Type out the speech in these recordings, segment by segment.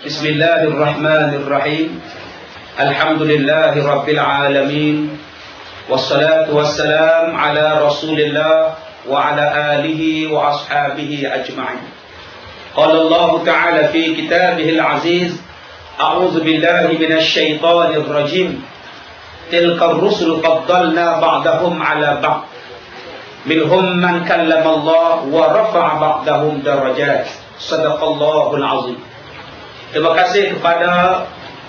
Bismillahirrahmanirrahim. Alhamdulillahi rabbil alamin. Wassalatu wassalam ala Rasulillah wa ala alihi wa ashabihi ajma'in. Qala Allah Ta'ala fi kitabihil aziz, a'udzu billahi minasy syaithanir rajim. Tilkar rusul faddalna ba'dahum ala ba'd. Minhum man kallama Allah wa rafa'a ba'dahum darajat. Sadaqallahul azim. Terima kasih kepada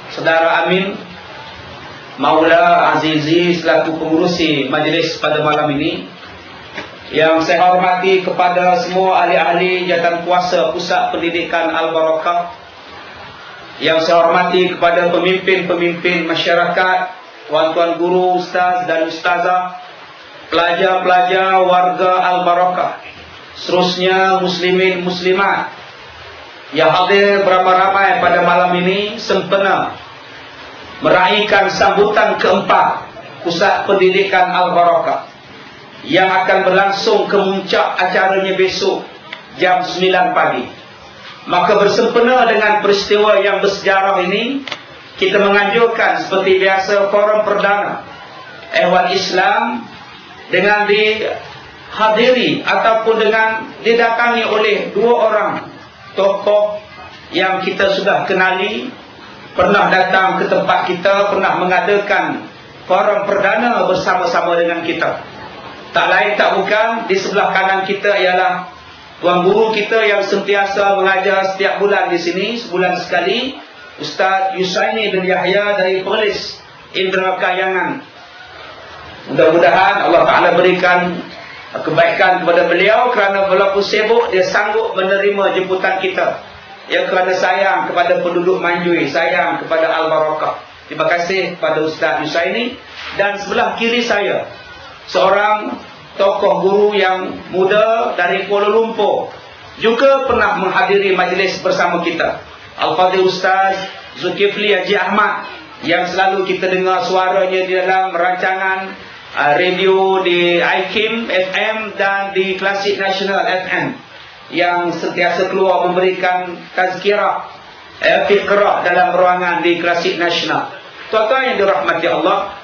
Saudara Amin Maula Azizi selaku pengurusi majlis pada malam ini. Yang saya hormati kepada semua ahli-ahli jawatan kuasa Pusat Pendidikan Al-Barakah. Yang saya hormati kepada pemimpin-pemimpin masyarakat, tuan-tuan guru, ustaz dan ustazah, pelajar-pelajar warga Al-Barakah, seterusnya muslimin muslimat yang hadir beramai-ramai pada malam ini sempena meraihkan sambutan keempat Pusat Pendidikan Al-Barakah yang akan berlangsung ke muncak acaranya besok jam 9 pagi. Maka bersempena dengan peristiwa yang bersejarah ini, kita menganjurkan seperti biasa forum perdana Ehwal Islam dengan dihadiri ataupun dengan didatangi oleh dua orang tokoh yang kita sudah kenali, pernah datang ke tempat kita, pernah mengadakan forum perdana bersama-sama dengan kita. Tak lain tak bukan, di sebelah kanan kita ialah tuan guru kita yang sentiasa mengajar setiap bulan di sini, sebulan sekali, Ustaz Yusaini bin Yahya dari Perlis Indra Kayangan. Mudah-mudahan Allah Ta'ala berikan kebaikan kepada beliau kerana walaupun sibuk dia sanggup menerima jemputan kita. Ya, kerana sayang kepada penduduk Manjui, sayang kepada Al-Barakah. Terima kasih kepada Ustaz Yusaini. Dan sebelah kiri saya seorang tokoh guru yang muda dari Kuala Lumpur, juga pernah menghadiri majlis bersama kita, Al-Fadhil Ustaz Zulkifli Haji Ahmad, yang selalu kita dengar suaranya di dalam rancangan radio di IKIM FM dan di Klasik Nasional FM, yang sentiasa keluar memberikan tazkirah fikrah dalam ruangan di Klasik Nasional. Tuan-tuan yang dirahmati Allah,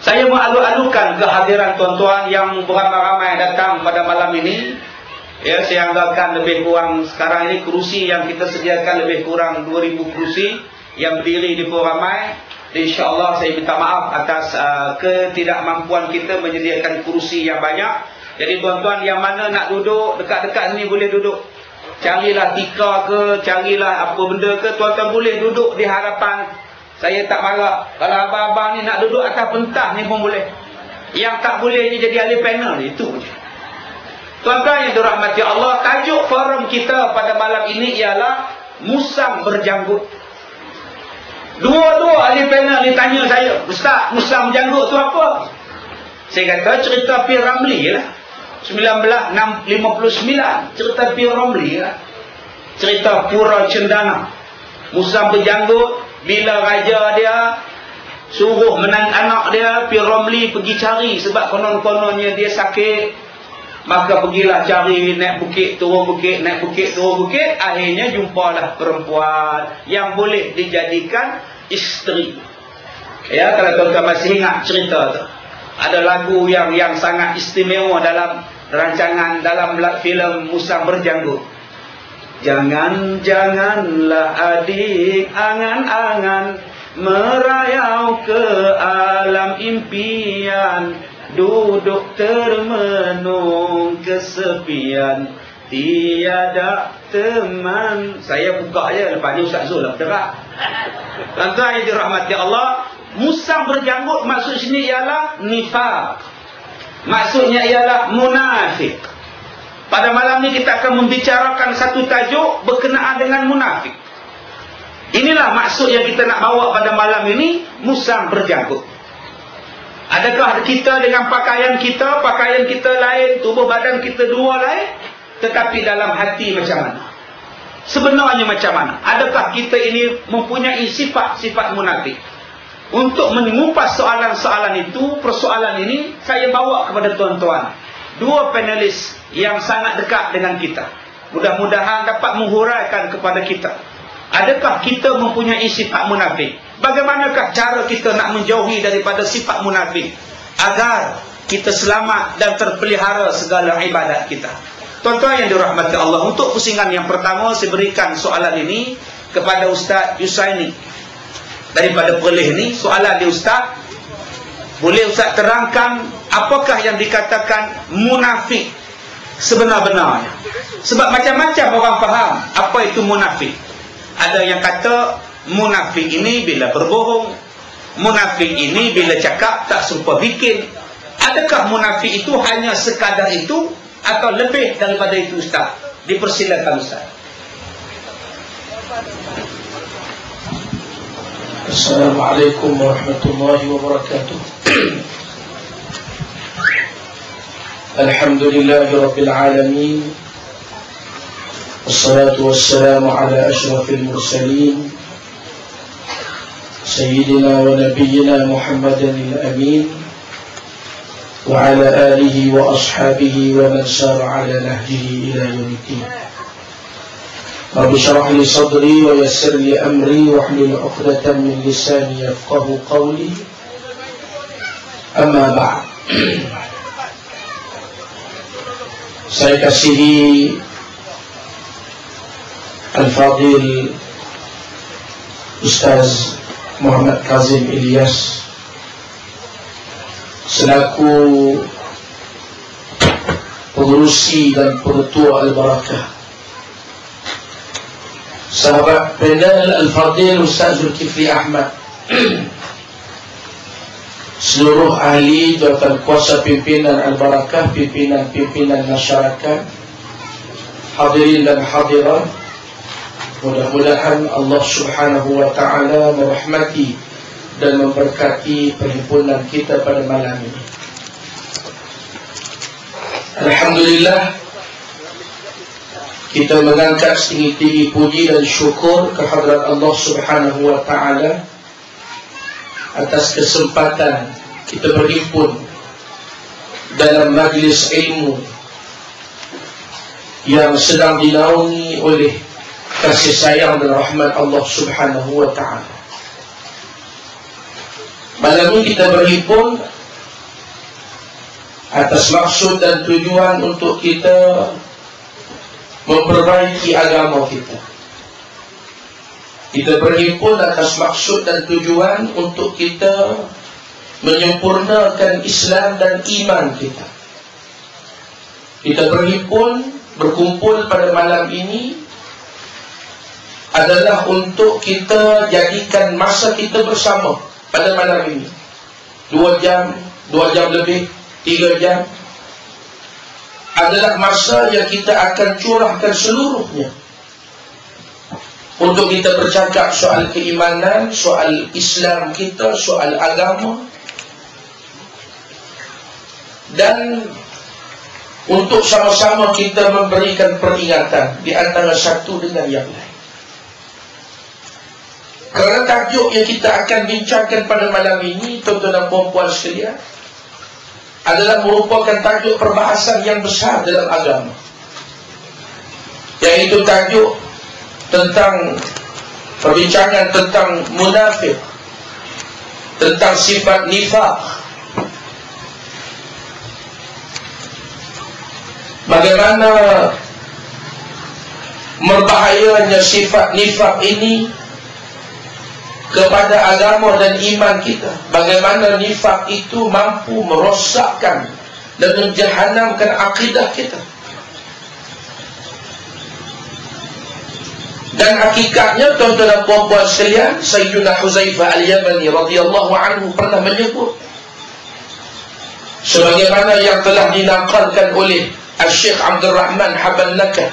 saya mengalu-alukan kehadiran tuan-tuan yang beramai-ramai datang pada malam ini. Ya, saya anggarkan lebih kurang sekarang ini kerusi yang kita sediakan lebih kurang 2000 kerusi yang berdiri di Pulau Ramai. InsyaAllah saya minta maaf atas ketidakmampuan kita menyediakan kerusi yang banyak. Jadi tuan-tuan yang mana nak duduk dekat-dekat sini boleh duduk. Carilah tikar ke, carilah apa benda ke, tuan-tuan boleh duduk di hadapan. Saya tak marah. Kalau abang-abang ni nak duduk atas pentas ni pun boleh. Yang tak boleh ni jadi ahli panel, itu je. Tuan-tuan yang dirahmati Allah, tajuk forum kita pada malam ini ialah Musang Berjanggut. Dua-dua ahli panel ni tanya saya, Ustaz, Musang Berjanggut tu apa? Saya kata cerita P. Ramli lah, 1959, cerita P. Ramli lah, cerita Pura Cendana. Musang Berjanggut, bila raja dia suruh anak dia P. Ramli pergi cari, sebab konon-kononnya dia sakit. Maka pergilah cari, naik bukit, turun bukit, naik bukit, turun bukit. Akhirnya jumpalah perempuan yang boleh dijadikan isteri. Ya, kalau tuan-tuan masih ingat cerita tu, ada lagu yang sangat istimewa dalam rancangan, dalam filem Musang Berjanggut. Jangan-janganlah adik angan-angan merayau ke alam impian, duduk termenung kesepian, tiada teman. Saya buka je, lepas ni Ustaz Zul lah bergerak. Tuan-tuan yang dirahmati Allah, Musang Berjanggut maksud sini ialah nifaq. Maksudnya ialah munafik. Pada malam ni kita akan membicarakan satu tajuk berkenaan dengan munafik. Inilah maksud yang kita nak bawa pada malam ini, Musang Berjanggut. Adakah kita dengan pakaian kita lain, tubuh badan kita dua lain, tetapi dalam hati macam mana? Sebenarnya macam mana? Adakah kita ini mempunyai sifat-sifat munafik? Untuk mengupas soalan-soalan itu, persoalan ini, saya bawa kepada tuan-tuan dua panelis yang sangat dekat dengan kita. Mudah-mudahan dapat menghuraikan kepada kita Adakah kita mempunyai sifat munafik? Bagaimanakah cara kita nak menjauhi daripada sifat munafik agar kita selamat dan terpelihara segala ibadat kita? Tuan-tuan yang dirahmati Allah, untuk pusingan yang pertama saya berikan soalan ini kepada Ustaz Yusaini daripada Perlis ni. Soalan dia, Ustaz, boleh Ustaz terangkan apakah yang dikatakan munafik sebenar-benarnya? Sebab macam-macam orang faham apa itu munafik. Ada yang kata munafik ini bila berbohong, munafik ini bila cakap tak serupa bikin. Adakah munafik itu hanya sekadar itu atau lebih daripada itu, Ustaz? Dipersilakan, Ustaz. Assalamualaikum warahmatullahi wabarakatuh. Alhamdulillahi rabbil alamin. Wassalatu wassalamu ala ashrafil mursalin Sayyidina wa nabiyyina Muhammadin al-amin wa ala alihi wa ashabihi wa man sara ala nahjihi ila yaumiddin. Rabbi shrah li sadri wa yassir li amri wa hlul 'uqdatam min lisani yafqahu qawli. Amma ba'd. Saya kasihi Al-Fadil Ustaz Muhammad Kazim Ilyas selaku pengurusi dan pengetua Al-Barakah, sahabat panel Al-Fadil Ustaz Zulkifli Ahmad, seluruh ahli jawatan kuasa pimpinan Al-Barakah, pimpinan-pimpinan masyarakat, hadirin dan hadirat, mudah-mudahan Allah Subhanahu wa ta'ala merahmati dan memberkati perhimpunan kita pada malam ini. Alhamdulillah, kita mengangkat setinggi-tinggi puji dan syukur kehadrat Allah Subhanahu wa ta'ala atas kesempatan kita berhimpun dalam majlis ilmu yang sedang dinaungi oleh kasih sayang dan rahmat Allah Subhanahu wa ta'ala. Malam ini kita berhimpun atas maksud dan tujuan untuk kita memperbaiki agama kita. Kita berhimpun atas maksud dan tujuan untuk kita menyempurnakan Islam dan iman kita. Kita berhimpun, berkumpul pada malam ini adalah untuk kita jadikan masa kita bersama pada malam ini 2 jam lebih, 3 jam adalah masa yang kita akan curahkan seluruhnya untuk kita bercakap soal keimanan, soal Islam kita, soal agama, dan untuk sama-sama kita memberikan peringatan di antara satu dengan yang lain. Kerana tajuk yang kita akan bincangkan pada malam ini, tuan-tuan dan puan-puan sekalian, adalah merupakan tajuk perbahasan yang besar dalam agama, yaitu tajuk tentang perbincangan tentang munafik, tentang sifat nifaq. Bagaimana berbahayanya sifat nifaq ini kepada agama dan iman kita. Bagaimana nifaq itu mampu merosakkan dan menjahanamkan akidah kita. Dan hakikatnya, tuan-tuan dan puan-puan sekalian, Sayyidina Huzaifah Al-Yamani radhiyallahu anhu pernah menyebut, sebagaimana yang telah dinaqalkan oleh Al-Syekh Abdul Rahman Habannakah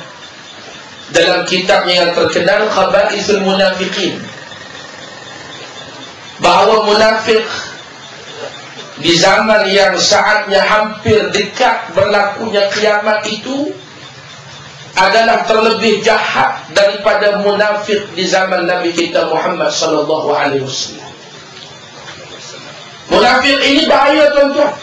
dalam kitabnya yang terkenal Khaba'ithul Munafiqin, bahawa munafik di zaman yang saatnya hampir dekat berlakunya kiamat itu adalah terlebih jahat daripada munafik di zaman Nabi kita Muhammad sallallahu alaihi wasallam. Munafik ini bahaya, tuan-tuan.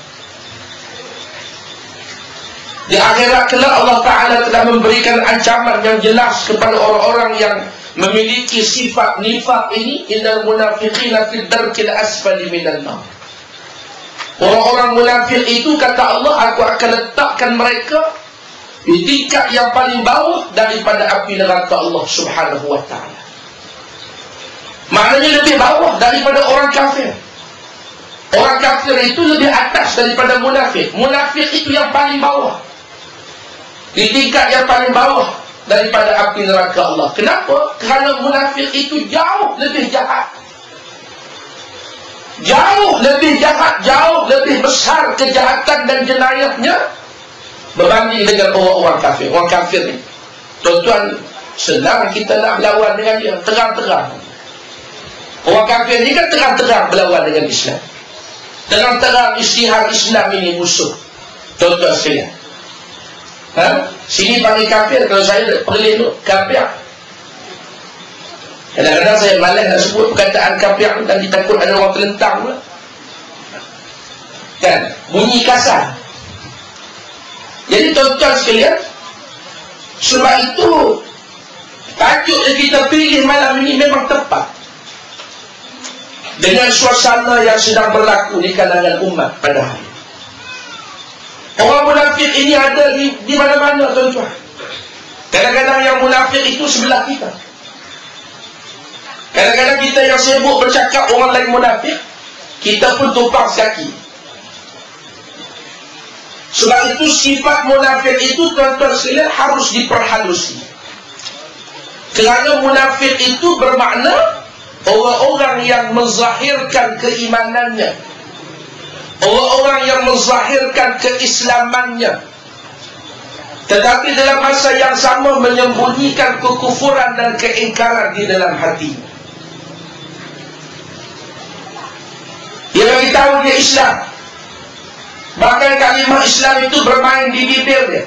Di akhirat kelak Allah Ta'ala telah memberikan ancaman yang jelas kepada orang-orang yang memiliki sifat nifaq ini, innal munafiqina fid darkil asfali minan nar. Orang-orang munafik itu, kata Allah, aku akan letakkan mereka di tingkat yang paling bawah daripada api neraka Allah Subhanahu wa ta'ala. Maknanya lebih bawah daripada orang kafir. Orang kafir itu lebih atas daripada munafik. Munafik itu yang paling bawah, di tingkat yang paling bawah daripada api neraka Allah. Kenapa? Kerana munafik itu jauh lebih jahat, jauh lebih jahat, jauh lebih besar kejahatan dan jenayahnya berbanding dengan orang-orang kafir. Orang kafir ni, tuan-tuan, senang kita nak berlawan dengan dia, terang-terang. Orang kafir ni kan terang-terang berlawan dengan Islam, terang-terang isytihar Islam ini musuh. Tuan-tuan sekalian, sini panggil kafir, kalau saya perlin tu kafir. Kadang-kadang saya malas nak sebut perkataan kafir dan ditakut ada orang terlentang pula, kan, bunyi kasar. Jadi tuan-tuan sekalian, sebab itu tajuk yang kita pilih malam ini memang tepat dengan suasana yang sedang berlaku di kalangan umat pada hari. Orang munafik ini ada di mana-mana, tuan-tuan. Kadang-kadang yang munafik itu sebelah kita. Kadang-kadang kita yang sibuk bercakap orang lain munafik, kita pun tumpang kaki. Sebab itu sifat munafik itu, tuan-tuan sekalian, harus diperhalusi. Kerana munafik itu bermakna orang-orang yang menzahirkan keimanannya, orang-orang yang menzahirkan keislamannya, tetapi dalam masa yang sama menyembunyikan kekufuran dan keingkaran di dalam hati. Dia beritahu dia Islam, bahkan kalimah Islam itu bermain di bibirnya.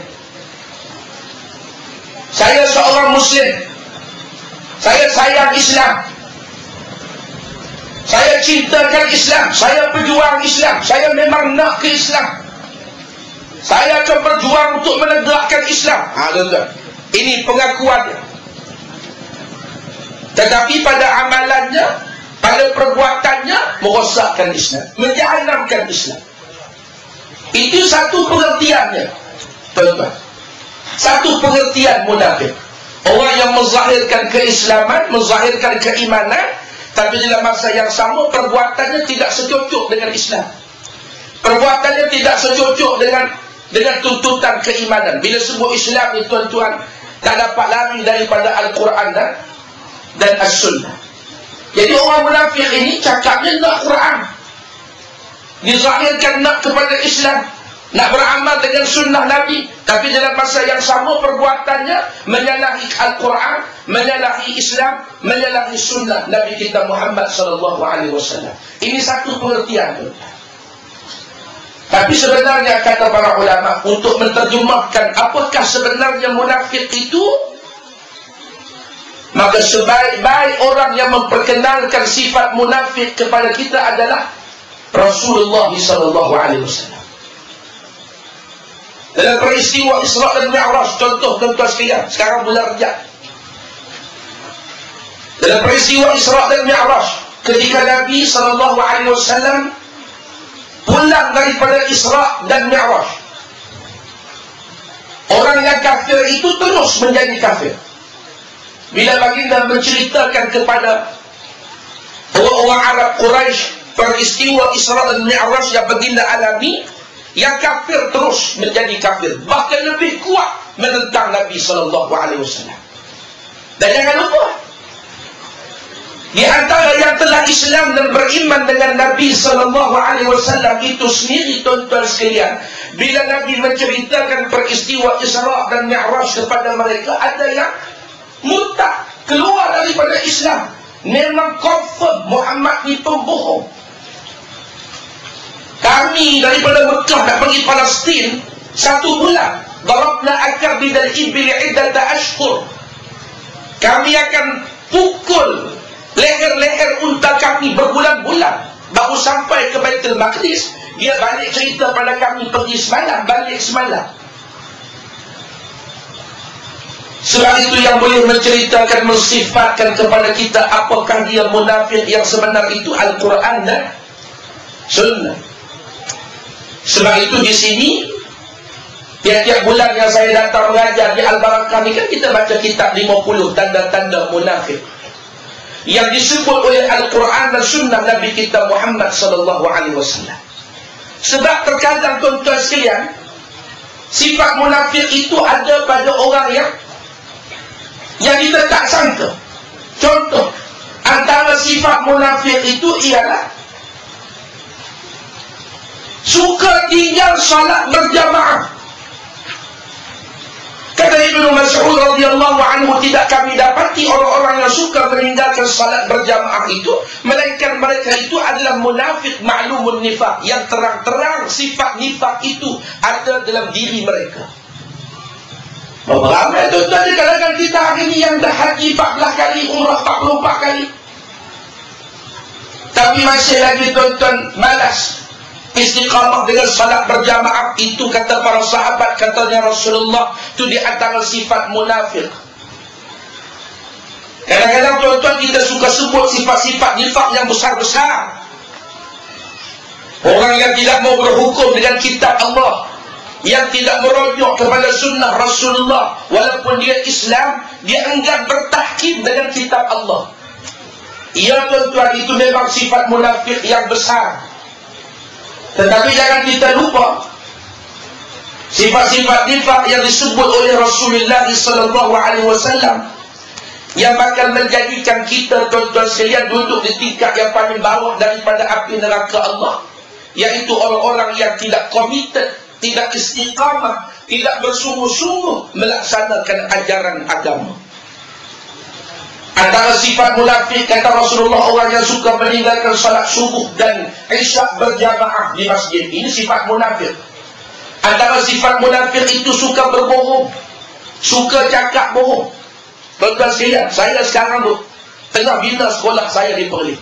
Saya seorang Muslim, saya sayang Islam, saya cintakan Islam, saya berjuang Islam, saya memang nak ke Islam, saya akan berjuang untuk menegakkan Islam. Tuan-tuan, ini pengakuannya. Tetapi pada amalannya, pada perbuatannya, merosakkan Islam, menjahanamkan Islam. Itu satu pengertiannya, tuan-tuan. Satu pengertian munafik. Orang yang menzahirkan keislaman, menzahirkan keimanan, tapi dalam masa yang sama perbuatannya tidak secocok dengan Islam. Perbuatannya tidak secocok dengan tuntutan keimanan. Bila sebut Islam ni, tuan-tuan, tak dapat lari daripada Al-Quran dan As-Sunnah. Jadi orang munafik ini cakapnya nak Quran, dizahirkan nak kepada Islam, nak beramal dengan sunnah Nabi, tapi dalam masa yang sama perbuatannya menyalahi Al-Quran, menyalahi Islam, menyalahi sunnah Nabi kita Muhammad SAW. Ini satu pengertian, tuan-tuan. Tapi sebenarnya kata para ulama, untuk menterjemahkan apakah sebenarnya munafik itu, maka sebaik-baik orang yang memperkenalkan sifat munafik kepada kita adalah Rasulullah SAW. Dalam peristiwa Isra dan Mi'raj, contoh tuan-tuan sekalian, sekarang bulan Rajab. Dalam peristiwa Isra dan Mi'raj, ketika Nabi SAW pulang daripada Isra dan Mi'raj, orang yang kafir itu terus menjadi kafir. Bila baginda menceritakan kepada orang-orang Arab Quraisy peristiwa Isra dan Mi'raj yang baginda alami, yang kafir terus menjadi kafir, bahkan lebih kuat menentang Nabi SAW. Dan jangan lupa, di antara yang telah Islam dan beriman dengan Nabi SAW itu sendiri, tuan-tuan sekalian, bila Nabi menceritakan peristiwa Isra dan Mi'raj kepada mereka, ada yang murtad, keluar daripada Islam. Memang confirm Muhammad ni pembohong. Kami daripada Mekah nak pergi Palestin 1 bulan, darabna akabidal ibil iddata ashhur. Kami akan pukul leher-leher unta kami berbulan-bulan baru sampai ke Baitul Maqdis. Dia balik cerita pada kami, pergi semalam, balik semalam. Sebab itu yang boleh menceritakan, mensifatkan kepada kita apakah dia munafik yang sebenar itu Al-Quran dan Sunnah. Sebab itu di sini tiap-tiap bulan yang saya datang mengajar di Al-Barakah ni kan kita baca kitab 50 tanda-tanda munafik yang disebut oleh Al-Quran dan Sunnah Nabi kita Muhammad sallallahu alaihi wasallam. Sebab terkadang tuan-tuan sekalian, sifat munafik itu ada pada orang yang kita tak sangka. Contoh, antara sifat munafik itu ialah suka tinggal salat berjamaah. Kata Ibnu Mas'ud radhiyallahu anhu, tidak kami dapati orang-orang yang suka meninggalkan salat berjamaah itu, melainkan mereka itu adalah munafik ma'lumun nifaq, yang terang-terang sifat nifaq itu ada dalam diri mereka. Ramai tuan-tuan di kalangan kita hari ini yang dah haji 14 kali, umrah 44 kali, tapi masih lagi tuan-tuan malas istiqamah dengan salat berjamaah. Itu kata para sahabat, katanya Rasulullah, itu di antara sifat munafik. Kadang-kadang tuan-tuan kita suka sebut sifat-sifat nifaq yang besar-besar. Orang yang tidak mau berhukum dengan kitab Allah, yang tidak merujuk kepada sunnah Rasulullah, walaupun dia Islam, dia enggan bertahkim dengan kitab Allah. Ya tuan-tuan, itu memang sifat munafik yang besar. Tetapi jangan kita lupa sifat-sifat nifaq yang disebut oleh Rasulullah sallallahu alaihi wasallam, yang bakal menjadikan kita tuan-tuan sekalian duduk di tingkat yang paling bawah daripada api neraka Allah, yaitu orang-orang yang tidak komited, tidak istiqamah, tidak bersungguh-sungguh melaksanakan ajaran agama. Antara sifat munafik, kata Rasulullah, orang yang suka meninggalkan salat subuh dan isyak berjamaah di masjid. Ini sifat munafik. Antara sifat munafik itu suka berbohong, suka cakap bohong. Tuan-tuan sekalian, saya sekarang tengah bina sekolah saya di Perlis.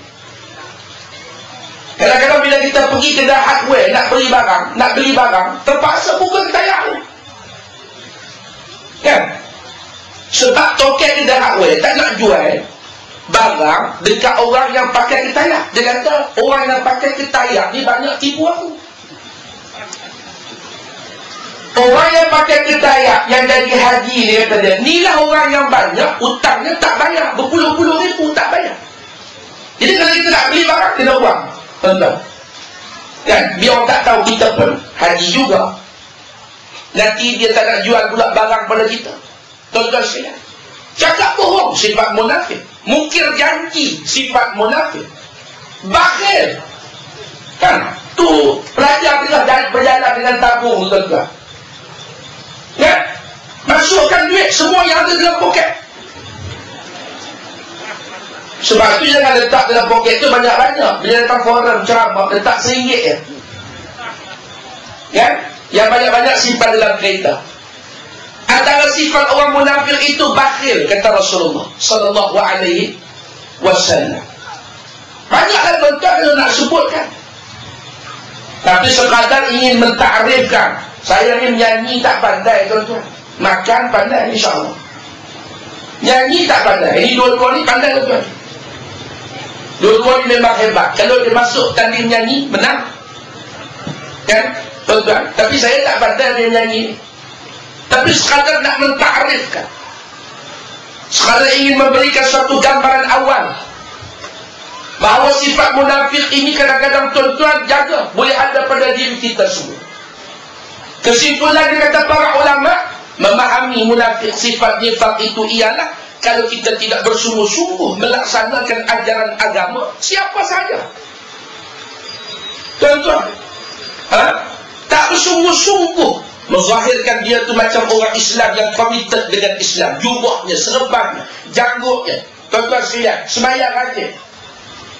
Kadang-kadang bila kita pergi kedai hardware nak beli barang, terpaksa buka ketayang. Kan? Sebab token kedai hardware tak nak jual barang dekat orang yang pakai ketayak. Dia kata, orang yang pakai ketayak ni banyak tipu aku. Orang yang pakai ketayak yang jadi haji, dia kata dia, inilah orang yang banyak hutangnya tak bayar, berpuluh-puluh ribu tak bayar. Jadi kalau kita nak beli barang, kena uang, tuan-tuan. Kan? Biar orang tak tahu kita pun haji juga. Nanti dia tak nak jual pula barang pada kita. Tuan-tuan sekalian, cakap bohong, sifat munafik. Mungkir janji, sifat munafik. Bakhil, kan? Tu pelajar tengah berjalan dengan tabung, tuan-tuan. Ya? Masukkan duit semua yang ada dalam poket. Sebab tu jangan letak dalam poket tu banyak-banyak. Bila datang forum ceramah, letak RM1 je. Kan? Yang banyak-banyak simpan dalam kereta. Antara sifat orang munafik itu bakhil, kata Rasulullah sallallahu alaihi wasallam. Banyaklah tuan-tuan kalau nak sebutkan, tapi sekadar ingin mentakrifkan. Saya ni menyanyi tak pandai tuan-tuan, makan pandai insya-Allah, nyanyi tak pandai. Ini dua-dua ni pandai tuan-tuan. Dua-dua ni memang hebat. Kalau dia masuk tanding nyanyi, menang, kan tuan-tuan. Tapi saya tak pandai dia nyanyi, tapi sekadar nak mentakrifkan, sekadar ingin memberikan suatu gambaran awal bahawa sifat munafik ini kadang-kadang tuan-tuan jaga, boleh ada pada diri kita semua. Kesimpulan dia kata para ulama, memahami munafik, sifat nifaq itu ialah kalau kita tidak bersungguh-sungguh melaksanakan ajaran agama, siapa saja tuan-tuan, tak bersungguh-sungguh menzahirkan dia tu macam orang Islam yang komited dengan Islam, jubahnya, serbannya, janggutnya, tuan-tuan sekalian, sembahyang rajin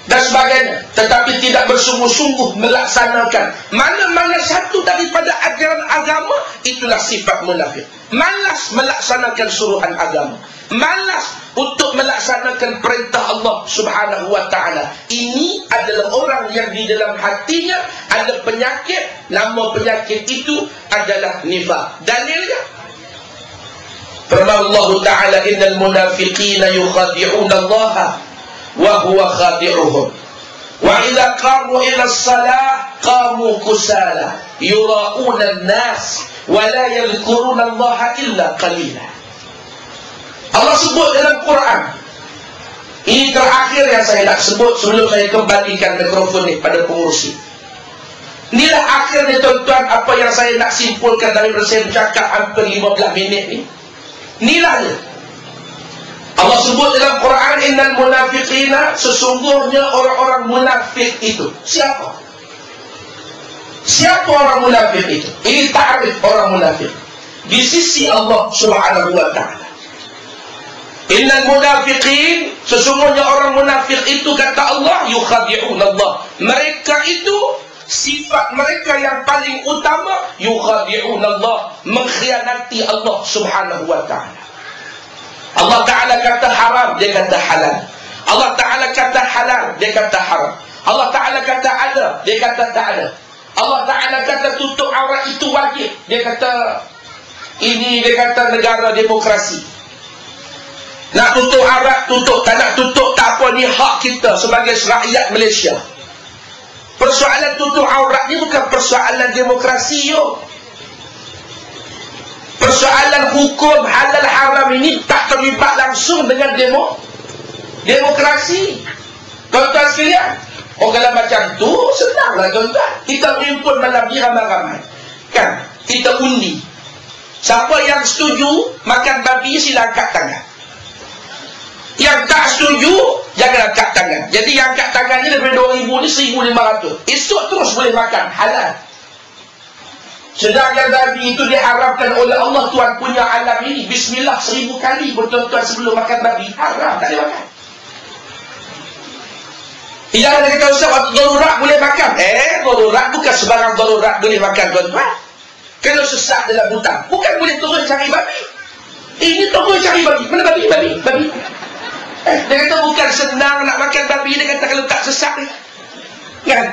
dan sebagainya, tetapi tidak bersungguh-sungguh melaksanakan mana-mana satu daripada ajaran agama, itulah sifat munafik. Malas melaksanakan suruhan agama, malas untuk melaksanakan perintah Allah subhanahu wa ta'ala. Ini adalah orang yang di dalam hatinya ada penyakit. Nama penyakit itu adalah nifaq. Dalilnya Firman Allah Ta'ala, innal munafiqina yukhadi'una Allah wa huwa khadi'uhum wa idza qamu ila as-salah qamu kusala yura'una an-nas wa la yadhkuruna Allah illa qalila. Allah sebut dalam Quran. Ini terakhir yang saya nak sebut sebelum saya kembalikan mikrofon ni pada pengurusi. Inilah akhirnya tuan-tuan apa yang saya nak simpulkan daripada saya bercakap hampir 15 minit ni. Inilah dia. Allah sebut dalam Quran, innal munafiqina, sesungguhnya orang-orang munafik itu. Siapa? Siapa orang munafik itu? Ini ta'rif orang munafik di sisi Allah Subhanahu wa ta'ala. Innal munafiqin, sesungguhnya orang munafik itu kata Allah, yukhadi'un Allah. Mereka itu sifat mereka yang paling utama, yukhadi'un Allah, mengkhianati Allah Subhanahu wa ta'ala. Allah Ta'ala kata haram, dia kata halal. Allah Ta'ala kata halal, dia kata haram. Allah Ta'ala kata ada, dia kata tak ada. Allah Ta'ala kata tutup aurat itu wajib, dia kata ini, dia kata negara demokrasi. Nak tutup aurat, tutup. Tak nak tutup, tak apa, ni hak kita sebagai rakyat Malaysia. Persoalan tutup aurat ni bukan persoalan demokrasi, yo. Persoalan hukum halal haram ini tak terlibat langsung dengan demokrasi. Tuan-tuan sekalian, kalau macam tu senanglah tuan-tuan. Kita himpun malam ni ramai-ramai, kan? Kita undi. Siapa yang setuju makan babi sila angkat tangan. Yang tak setuju jangan angkat tangan. Jadi yang angkat tangannya daripada 2,000 ni 1,500. Esok terus boleh makan halal. Sedangkan babi itu diharamkan oleh Allah Tuhan punya alam ini. Bismillah 1000 kali bertuan-tuan sebelum makan babi. Haram, tak boleh makan. Yang ada kata Ustaz, waktu darurat boleh makan. Darurat bukan sebarang darurat boleh makan tuan-tuan. Kalau sesak dalam hutan, bukan boleh turun cari babi. Ini turun cari babi. Mana babi? Babi. Dia kata bukan senang nak makan babi. Dia kata kalau tak sesak ni, kan?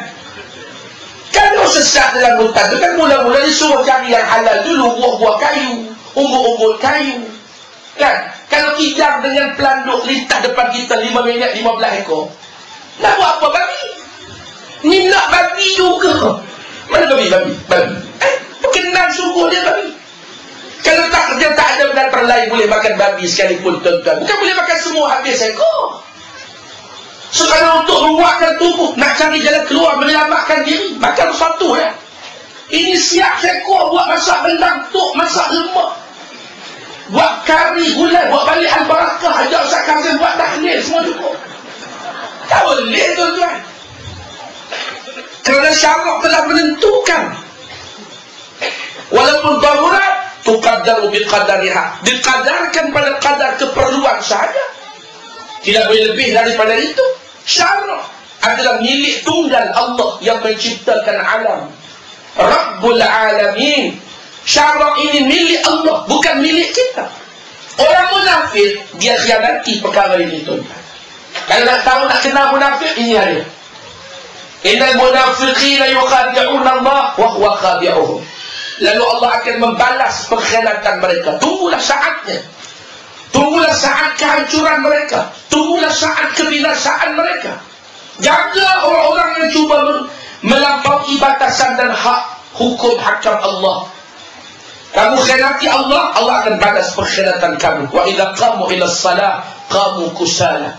Kalau sesak dalam hutan tu kan mula-mula disuruh cari yang halal dulu. Buah-buah kayu, umbut-umbut kayu, kan? Kalau kijang dengan pelanduk lintas depan kita 5 minit 15 ekor, nak buat apa babi? Ni nak babi juga. Mana babi? Berkenan sungguh dia babi. Kalau tak kerja tak ada binatang lain boleh makan babi sekalipun tuan-tuan. Bukan boleh makan semua habis ekor. So kalau untuk menguatkan tubuh, nak cari jalan keluar, menyelamatkan diri, makan satu ya. Ini siap sekor buat masak rendang tuk, masak lemak, buat kari gulai, buat balik al-barakah, ajak Ustaz Kazim buat tahlil, semua cukup. Tak boleh tuan-tuan. Kerana syarak telah menentukan. Walaupun darurat, tuqaddaru biqadariha, dikadarkan pada kadar keperluan sahaja. Tidak boleh lebih daripada itu. Syarak adalah milik tunggal Allah yang menciptakan alam, Rabbul Alamin. Syarak ini milik Allah, bukan milik kita. Orang munafik, dia khianati perkara ini tuan-tuan. Kalau nak tahu, nak kenal munafik, ini ada. Innal munafiqina yukhadi'una Allah wa huwa khadi'uhum. Lalu Allah akan membalas pengkhianatan mereka. Tunggulah saatnya. Tunggulah saat kehancuran mereka. Tunggulah saat kebinasaan mereka. Jaga orang-orang yang cuba melampaui batasan dan hak hukum hakam Allah. Kamu khianati Allah, Allah akan balas pengkhianatan kamu. Wa idza qamu ila shalah qamu kusala.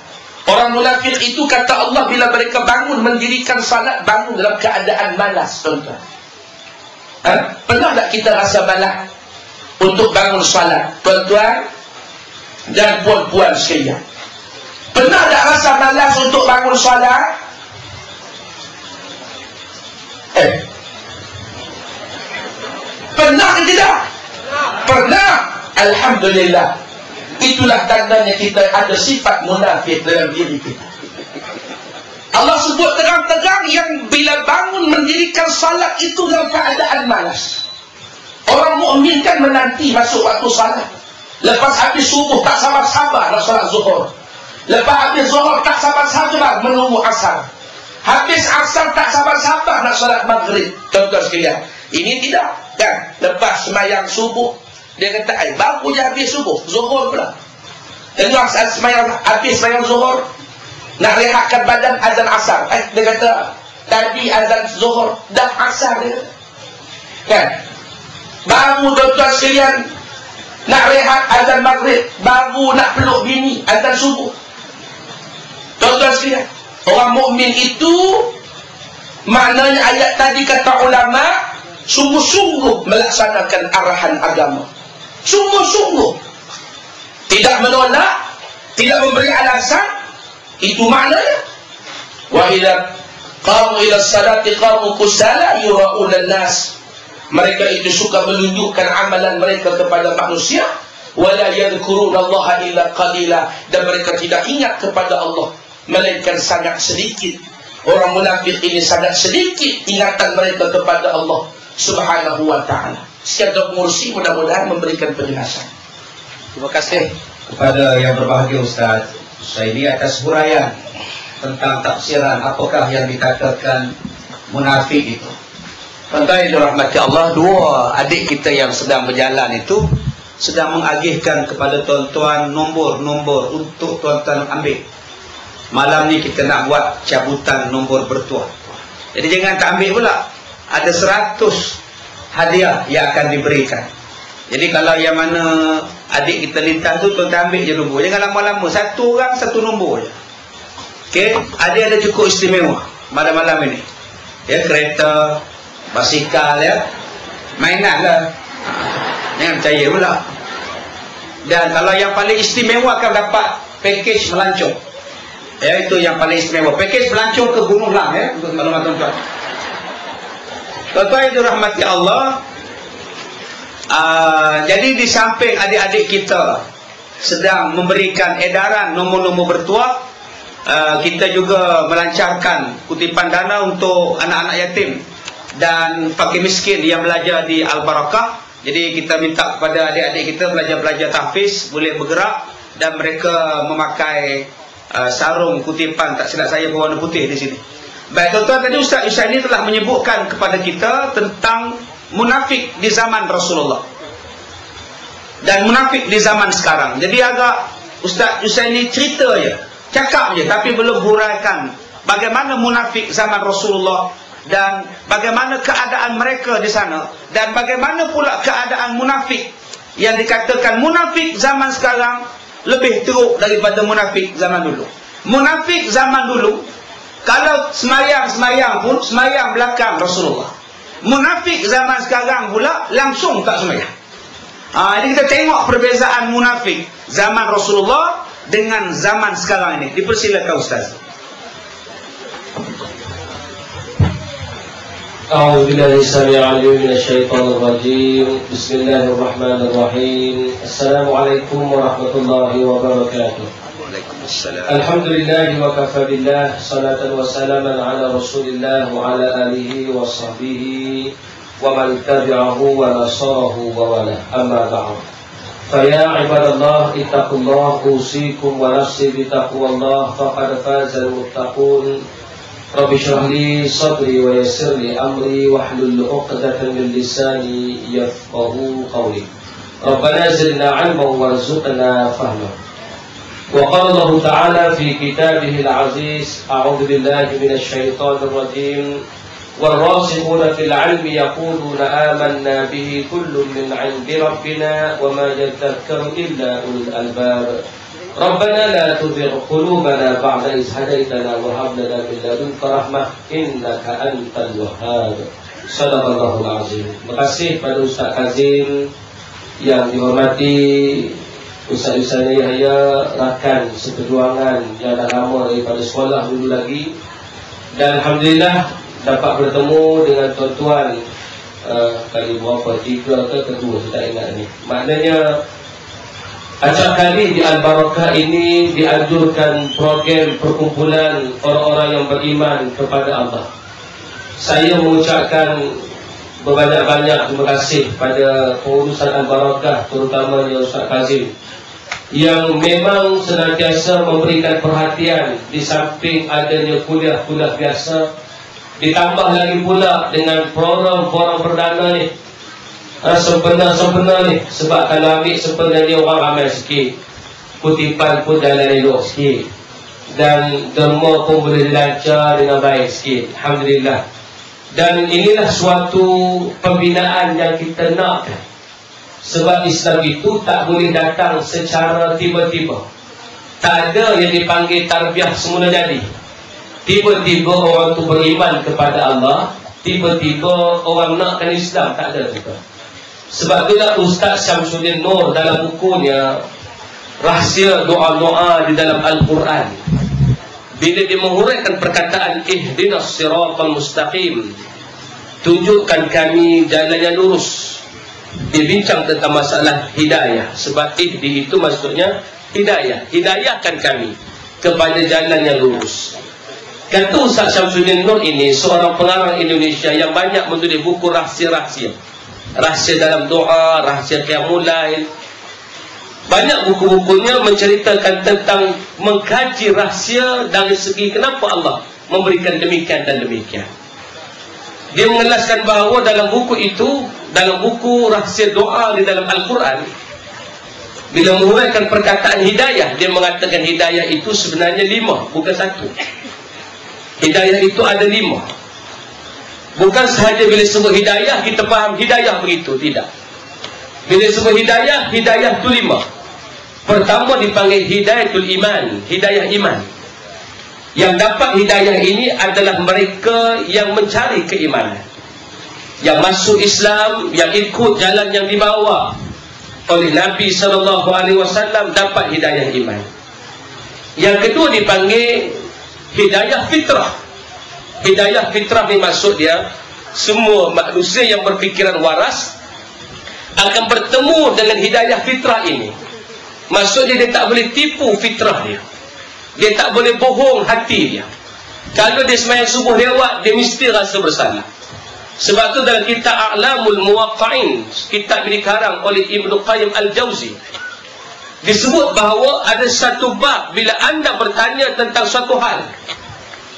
Orang munafik itu kata Allah, bila mereka bangun mendirikan salat, bangun dalam keadaan malas tuan-tuan. Pernah tak kita rasa malas untuk bangun salat tuan-tuan dan puan-puan sekalian? Pernah tak rasa malas untuk bangun salat? Pernah ke tidak? Pernah. Alhamdulillah. Itulah tandanya kita ada sifat munafik dalam diri kita. Allah sebut terang-terang yang bila bangun mendirikan salat itu dalam keadaan malas. Orang mukmin kan menanti masuk waktu salat. Lepas habis subuh tak sabar-sabar nak salat zuhur. Lepas habis zuhur tak sabar-sabar menunggu asar. Habis asar tak sabar-sabar nak salat maghrib. Tuan-tuan sekalian, ini tidak kan? Lepas sembahyang subuh, Dia kata, baru je habis subuh, zuhur pula. Tengah habis sembahyang zuhur, nak rehatkan badan, azan asar. Dia kata, tadi azan zuhur, dah asar dia. Kan? Baru tuan-tuan sekalian, nak rehat azan maghrib, baru nak peluk bini, azan subuh. Tuan-tuan sekalian, orang mukmin itu, maknanya ayat tadi kata ulama, sungguh-sungguh melaksanakan arahan agama. Sungguh-sungguh. Tidak menolak, tidak memberi alasan. Itu maknanya. Wa idza qamu ila salati qamu kusala yura'una nas. Mereka itu suka menunjukkan amalan mereka kepada manusia. Wala yadhkurunallaha illa qalila. Dan mereka tidak ingat kepada Allah, melainkan sangat sedikit. Orang munafik ini sangat sedikit ingatan mereka kepada Allah Subhanahu wa ta'ala. Sekian Dr. Mursi, mudah-mudahan memberikan penjelasan. Terima kasih kepada yang berbahagia Ustaz. Saya ini atas huraian tentang tafsiran apakah yang dikatakan munafik itu. Tuan-tuan yang dirahmati Allah, dua adik kita yang sedang berjalan itu sedang mengagihkan kepada tuan-tuan nombor-nombor untuk tuan-tuan ambil. Malam ni kita nak buat cabutan nombor bertuah. Jadi jangan tak ambil pula. Ada 100 hadiah yang akan diberikan. Jadi kalau yang mana adik kita lintas tu, tuan-tuan ambil je nombor. Jangan lama-lama. Satu orang satu nombor je. Okey, ada cukup istimewa malam-malam ini. Ya, kereta, basikal ya. Mainan lah. Jangan percaya pula. Dan kalau yang paling istimewa akan dapat package melancong. Ya, itu yang paling istimewa. Package melancong ke Gunung Lang ya, untuk maklumat tuan-tuan. Tuan-tuan yang dirahmati Allah, jadi di samping adik-adik kita sedang memberikan edaran nombor-nombor bertuah, kita juga melancarkan kutipan dana untuk anak-anak yatim dan fakir miskin yang belajar di Al-Barakah. Jadi kita minta kepada adik-adik kita belajar-belajar tahfiz, boleh bergerak, dan mereka memakai sarung kutipan, tak silap saya, berwarna putih di sini. Baik tuan-tuan, tadi Ustaz ini telah menyebutkan kepada kita tentang munafik di zaman Rasulullah dan munafik di zaman sekarang. Jadi agak Ustaz ini cerita je, cakap je, tapi belum huraikan bagaimana munafik zaman Rasulullah dan bagaimana keadaan mereka di sana, dan bagaimana pula keadaan munafik yang dikatakan munafik zaman sekarang lebih teruk daripada munafik zaman dulu. Munafik zaman dulu, kalau semayang pun semayang belakang Rasulullah. Munafik zaman sekarang pula langsung tak semayang. Jadi kita tengok perbezaan munafik zaman Rasulullah dengan zaman sekarang ini. Dipersilakan Ustaz. أعوذ بالله السميع العليم من الشيطان الرجيم بسم الله الرحمن الرحيم السلام عليكم ورحمة الله وبركاته. الحمد لله وكفى بالله صلاة وسلاما على رسول الله وعلى آله وصحبه ومن تبعه ونصره ووالاه أما بعد فيا عباد الله اتقوا الله أوصيكم ونفسي بتقوى الله فقد فاز المتقون. رب اشرح لي صدري ويسر لي أمري واحلل عقدة من لساني يفقهوا قولي. ربنا زدنا علما وارزقنا فهما. وقال الله تعالى في كتابه العزيز أعوذ بالله من الشيطان الرجيم والراسخون في العلم يقولون آمنا به كل من عند ربنا وما يذكر إلا أولو الألباب. ربنا لا تزغ قلوبنا بعد إذ هديتنا وهب لنا من لدنك رحمة إنك أنت الوهاب. Sadaqallahul azim. Terima kasih pada Ustaz Kazim yang dihormati, Ustaz Yahya, rakan seperjuangan yang dah lama daripada sekolah dulu lagi, dan alhamdulillah dapat bertemu dengan tuan-tuan kali berapa, 3 ke kedua, saya tak ingat ni. Maknanya acap kali di Al-Barakah ini dianjurkan program perkumpulan orang-orang yang beriman kepada Allah. Saya mengucapkan berbanyak-banyak terima kasih pada pengurusan Al-Barakah, terutamanya Ustaz Kazim, yang memang senantiasa memberikan perhatian di samping adanya kuliah-kuliah biasa, ditambah lagi pula dengan forum-forum perdana ni. Sempena ni. Sebab kalau ambil sempena ni orang ramai sikit, kutipan pun jalan elok sikit, dan derma pun boleh lancar dengan baik sikit. Alhamdulillah. Dan inilah suatu pembinaan yang kita nakkan. Sebab Islam itu tak boleh datang secara tiba-tiba. Tak ada yang dipanggil tarbiyah semula jadi. Tiba-tiba orang tu beriman kepada Allah, tiba-tiba orang nakkan Islam. Tak ada juga. Sebab itulah Ustaz Syamsuddin Nur dalam bukunya Rahsia Doa-Doa di dalam Al-Quran, bila dia menguraikan perkataan ihdinas siratal mustaqim, tunjukkan kami jalan yang lurus, dia bincang tentang masalah hidayah. Sebab ihdi itu maksudnya hidayah. Hidayahkan kami kepada jalan yang lurus. Kata Ustaz Syamsuddin Nur ini seorang pengarang Indonesia yang banyak menulis buku rahsia-rahsia, rahsia dalam doa, rahsia qiyamul lail. Banyak buku-bukunya menceritakan tentang mengkaji rahsia dari segi kenapa Allah memberikan demikian dan demikian. Dia menjelaskan bahawa dalam buku itu, dalam buku rahsia doa di dalam Al-Quran, bila menguraikan perkataan hidayah, dia mengatakan hidayah itu sebenarnya 5, bukan 1. Hidayah itu ada 5. Bukan sahaja bila sebut hidayah kita faham hidayah begitu, tidak. Bila sebut hidayah, hidayah itu 5. Pertama dipanggil hidayatul iman, hidayah iman. Yang dapat hidayah ini adalah mereka yang mencari keimanan, yang masuk Islam, yang ikut jalan yang dibawa oleh Nabi SAW, dapat hidayah iman. Yang kedua dipanggil hidayah fitrah. Hidayah fitrah ni maksud dia semua manusia yang berfikiran waras akan bertemu dengan hidayah fitrah ini. Maksudnya dia tak boleh tipu fitrah dia. Dia tak boleh bohong hati dia. Kalau dia sembahyang subuh lewat, dia mesti rasa bersalah. Sebab tu dalam kitab A'lamul Muwaqqa'in, kitab yang dikarang oleh Ibnu Qayyim Al-Jauzi, disebut bahawa ada satu bab bila anda bertanya tentang suatu hal,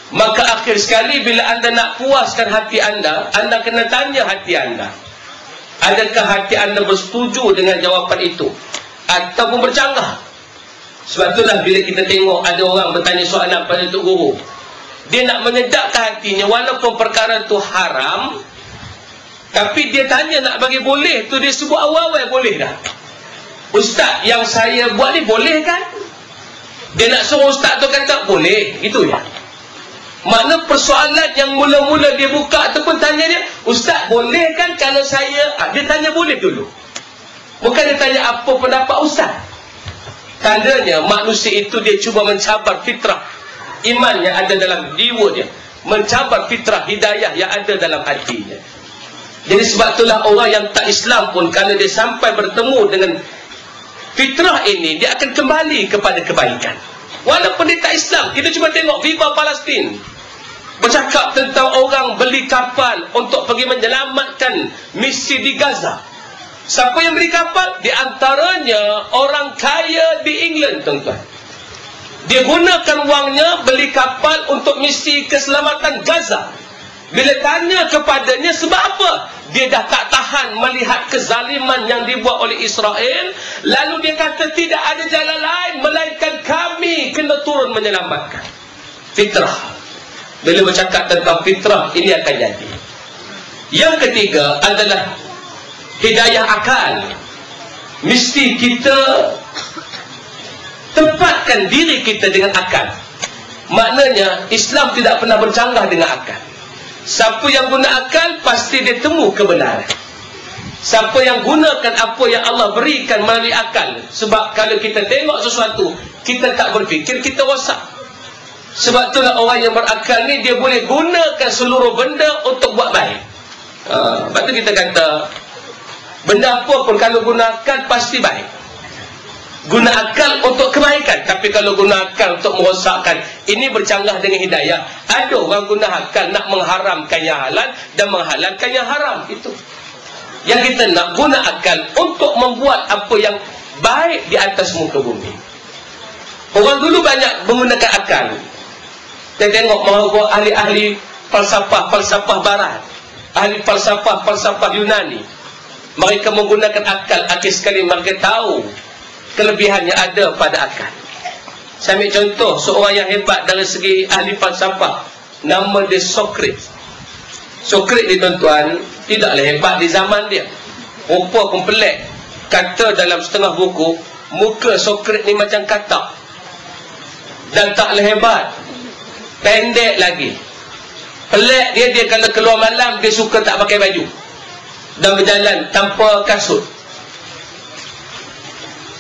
maka akhir sekali bila anda nak puaskan hati anda kena tanya hati anda, adakah hati anda bersetuju dengan jawapan itu ataupun bercanggah. Sebab itulah bila kita tengok ada orang bertanya soalan pada Tok Guru, dia nak menyedapkan hatinya walaupun perkara itu haram, tapi dia tanya nak bagi boleh tu, dia sebut awal-awal boleh dah. Ustaz, yang saya buat ni boleh kan? Dia nak suruh ustaz tu kata boleh, gitu ya. Makna persoalan yang mula-mula dia buka ataupun tanya dia, ustaz boleh kan kalau saya, dia tanya boleh dulu. Bukan dia tanya apa pendapat ustaz. Tandanya manusia itu dia cuba mencabar fitrah iman yang ada dalam jiwa dia, mencabar fitrah hidayah yang ada dalam hatinya. Jadi sebab itulah orang yang tak Islam pun kalau dia sampai bertemu dengan fitrah ini, dia akan kembali kepada kebaikan. Walaupun dia tak Islam. Kita cuma tengok Viva Palestin bercakap tentang orang beli kapal untuk pergi menyelamatkan misi di Gaza. Siapa yang beli kapal? Di antaranya orang kaya di England, tuan-tuan. Dia gunakan wangnya beli kapal untuk misi keselamatan Gaza. Bila tanya kepadanya sebab apa, dia dah tak tahan melihat kezaliman yang dibuat oleh Israel. Lalu dia kata tidak ada jalan lain melainkan kami kena turun menyelamatkan. Fitrah. Bila bercakap tentang fitrah, ini akan jadi. Yang ketiga adalah hidayah akal. Mesti kita tempatkan diri kita dengan akal. Maknanya Islam tidak pernah bercanggah dengan akal. Siapa yang guna akal, pasti dia temu kebenaran. Siapa yang gunakan apa yang Allah berikan melalui akal. Sebab kalau kita tengok sesuatu, kita tak berfikir, kita rosak. Sebab itulah orang yang berakal ni, dia boleh gunakan seluruh benda untuk buat baik. Lepas tu kita kata, benda apa pun kalau guna akal pasti baik. Guna akal untuk kebaikan. Tapi kalau guna akal untuk merosakkan, ini bercanggah dengan hidayah. Ada orang guna akal nak mengharamkan yang halal dan menghalalkan yang haram. Itu yang kita nak, guna akal untuk membuat apa yang baik di atas muka bumi. Orang dulu banyak menggunakan akal. Kita tengok ahli-ahli falsafah barat, ahli falsafah Yunani. Mereka menggunakan akal. Akhir sekali mereka tahu kelebihannya ada pada akal. Saya ambil contoh seorang yang hebat dari segi ahli falsafah. Nama dia Socrates. Socrates ni tuan-tuan tidaklah hebat di zaman dia. Rupa pun pelik. Kata dalam setengah buku, muka Socrates ni macam katak. Dan taklah hebat. Pendek lagi. Pelik dia kalau keluar malam, dia suka tak pakai baju dan berjalan tanpa kasut.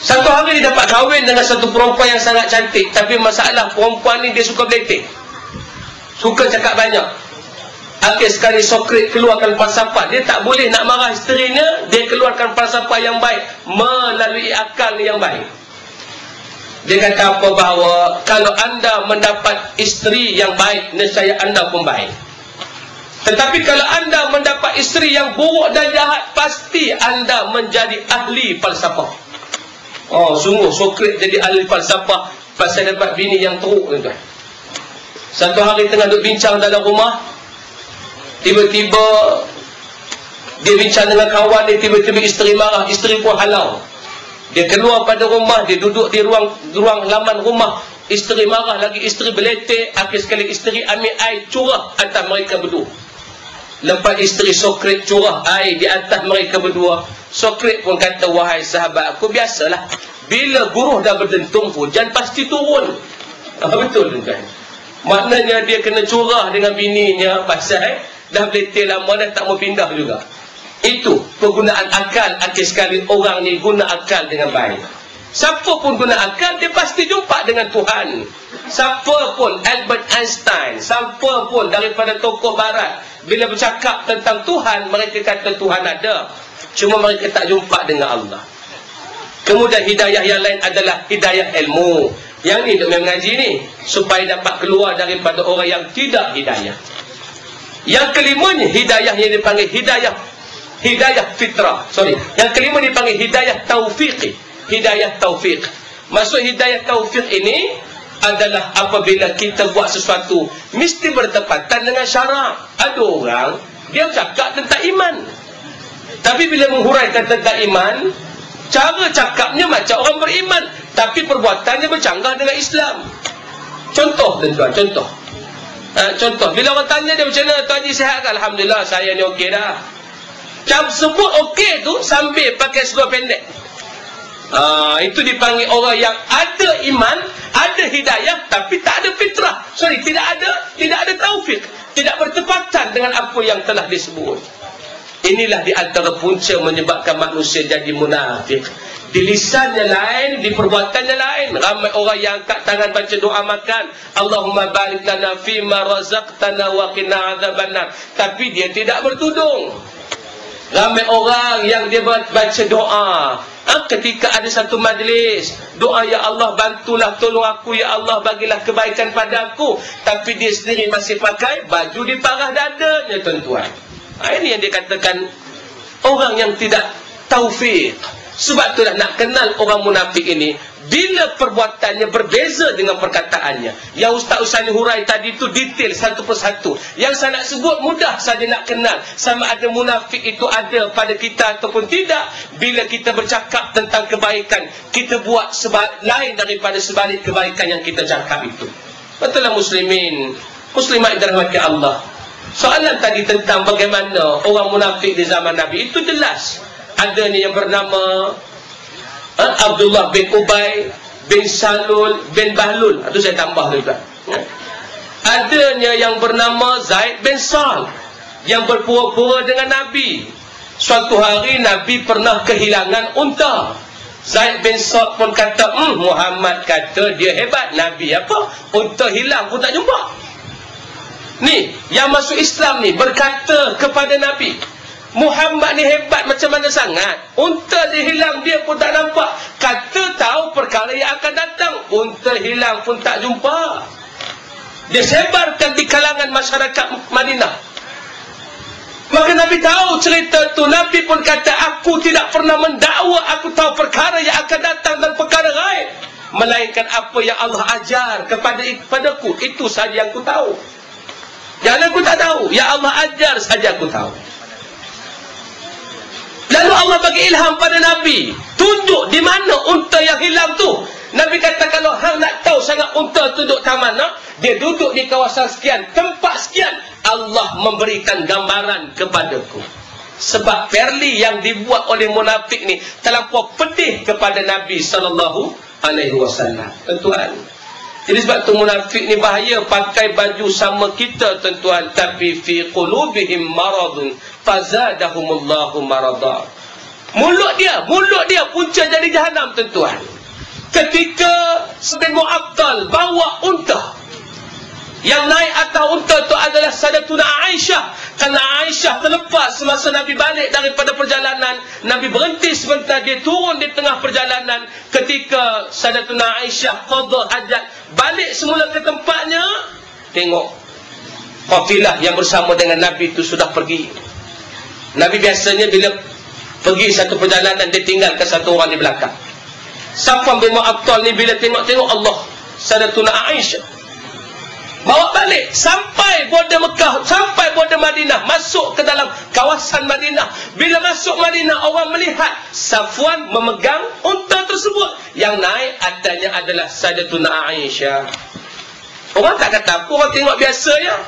Satu hari dia dapat kahwin dengan satu perempuan yang sangat cantik. Tapi masalah perempuan ni dia suka beleting, suka cakap banyak. Akhir sekali Socrates keluarkan falsafah. Dia tak boleh nak marah isterinya. Dia keluarkan falsafah yang baik melalui akal yang baik. Dia kata apa? Bahawa kalau anda mendapat isteri yang baik, nescaya anda pun baik. Tetapi kalau anda mendapat isteri yang buruk dan jahat, pasti anda menjadi ahli falsafah. Oh, sungguh Socrates jadi ahli falsafah pasal dapat bini yang teruk, tuan-tuan. Satu hari tengah duduk bincang dalam rumah, tiba-tiba dia bincang dengan kawan dia, tiba-tiba isteri marah, isteri pun halau. Dia keluar pada rumah, dia duduk di ruang laman rumah. Isteri marah lagi, isteri beletek. Akhir sekali isteri ambil air curah atas mereka berdua. Lepas isteri Socrates curah air di atas mereka berdua, Socrates pun kata, wahai sahabat aku, biasalah, bila buruh dah berdentung, hujan pasti turun. Betul tuan. Maknanya dia kena curah dengan bininya pasal dah beletek lama, dah tak mau pindah juga. Itu penggunaan akal. Akhir sekali orang ni guna akal dengan baik. Siapa pun guna akal, dia pasti jumpa dengan Tuhan. Siapa pun, Albert Einstein, siapa pun daripada tokoh barat, bila bercakap tentang Tuhan, mereka kata Tuhan ada, cuma mereka tak jumpa dengan Allah. Kemudian hidayah yang lain adalah hidayah ilmu. Yang ni untuk mengaji ni, supaya dapat keluar daripada orang yang tidak hidayah. Yang kelimanya, hidayah yang dipanggil hidayah fitrah. Yang kelima dipanggil hidayah taufiq. Hidayah taufiq. Maksud hidayah taufiq ini adalah apabila kita buat sesuatu mesti bertepatan dengan syarak. Ada orang dia bercakap tentang iman, tapi bila menghuraikan tentang iman, cara cakapnya macam orang beriman, tapi perbuatannya bercanggah dengan Islam. Contoh tuan-tuan, contoh bila orang tanya dia macam mana, Tuan Haji sihat ke? Alhamdulillah saya ni okey dah. Macam sebut okey tu sambil pakai seluar pendek. Itu dipanggil orang yang ada iman, ada hidayah, tapi tak ada fitrah. Tidak ada taufik, tidak bertepatan dengan apa yang telah disebut. Inilah di antara punca menyebabkan manusia jadi munafik. Di lisannya lain, di perbuatannya lain. Ramai orang yang angkat tangan baca doa makan, Allahumma barik lana fima razaqtana wa qina adzabannar, tapi dia tidak bertudung. Ramai orang yang dia baca doa ketika ada satu majlis, doa, ya Allah bantulah, tolong aku, ya Allah bagilah kebaikan padaku, tapi dia sendiri masih pakai baju di parah dadanya, tuan-tuan. Ini yang dikatakan orang yang tidak taufik. Sebab itulah nak kenal orang munafik ini, bila perbuatannya berbeza dengan perkataannya. Yang Ustaz Usani hurai tadi itu detail satu persatu. Yang saya nak sebut mudah saja nak kenal sama ada munafik itu ada pada kita ataupun tidak. Bila kita bercakap tentang kebaikan, kita buat lain daripada sebalik kebaikan yang kita cakap itu. Betullah muslimin, muslimat dirahmati Allah. Soalan tadi tentang bagaimana orang munafik di zaman Nabi itu jelas. Adanya yang bernama Abdullah bin Ubay bin Salul bin Bahlul. Itu saya tambah juga. Adanya yang bernama Zaid bin Sal yang berpura-pura dengan Nabi. Suatu hari Nabi pernah kehilangan unta. Zaid bin Sal pun kata, Muhammad kata dia hebat. Nabi apa? Unta hilang pun tak jumpa. Ni yang masuk Islam ni berkata kepada Nabi, Muhammad ni hebat macam mana sangat, unta dia hilang dia pun tak nampak. Kata tahu perkara yang akan datang, unta hilang pun tak jumpa. Dia sebarkan di kalangan masyarakat Madinah. Maka Nabi tahu cerita tu. Nabi pun kata, aku tidak pernah mendakwa aku tahu perkara yang akan datang dan perkara gaib, melainkan apa yang Allah ajar kepadaku, itu saja yang aku tahu. Yang aku tak tahu, yang Allah ajar saja aku tahu. Lalu Allah bagi ilham pada Nabi, tunjuk di mana unta yang hilang tu. Nabi kata, kalau hang nak tahu sangat unta tu duduk kat mana, dia duduk di kawasan sekian, tempat sekian. Allah memberikan gambaran kepadaku. Sebab perli yang dibuat oleh munafik ni terlampau pedih kepada Nabi SAW. Tuan-tuan, jadi sebab tu munafik ni bahaya. Pakai baju sama kita, tuan-tuan, tapi fi qulubihim maradun fazadahumullahu marada. Mulut dia punca jadi jahanam, tuan-tuan. Ketika bin Mu'attal bawa unta, yang naik atas unta itu adalah Sayyidatuna Aisyah. Kerana Aisyah terlepas semasa Nabi balik daripada perjalanan. Nabi berhenti sebentar, dia turun di tengah perjalanan. Ketika Sayyidatuna Aisyah qada hajat, balik semula ke tempatnya, tengok kafilah yang bersama dengan Nabi itu sudah pergi. Nabi biasanya bila pergi satu perjalanan, dia tinggalkan satu orang di belakang. Safwan bin Mu'attal ni bila tengok-tengok Allah, Sayyidatuna Aisyah bawa balik sampai border Mekah, sampai border Madinah, masuk ke dalam kawasan Madinah. Bila masuk Madinah, orang melihat Safwan memegang unta tersebut. Yang naik atasnya adalah Sayyidatuna Aisyah. Orang tak kata apa, orang tengok biasa ya.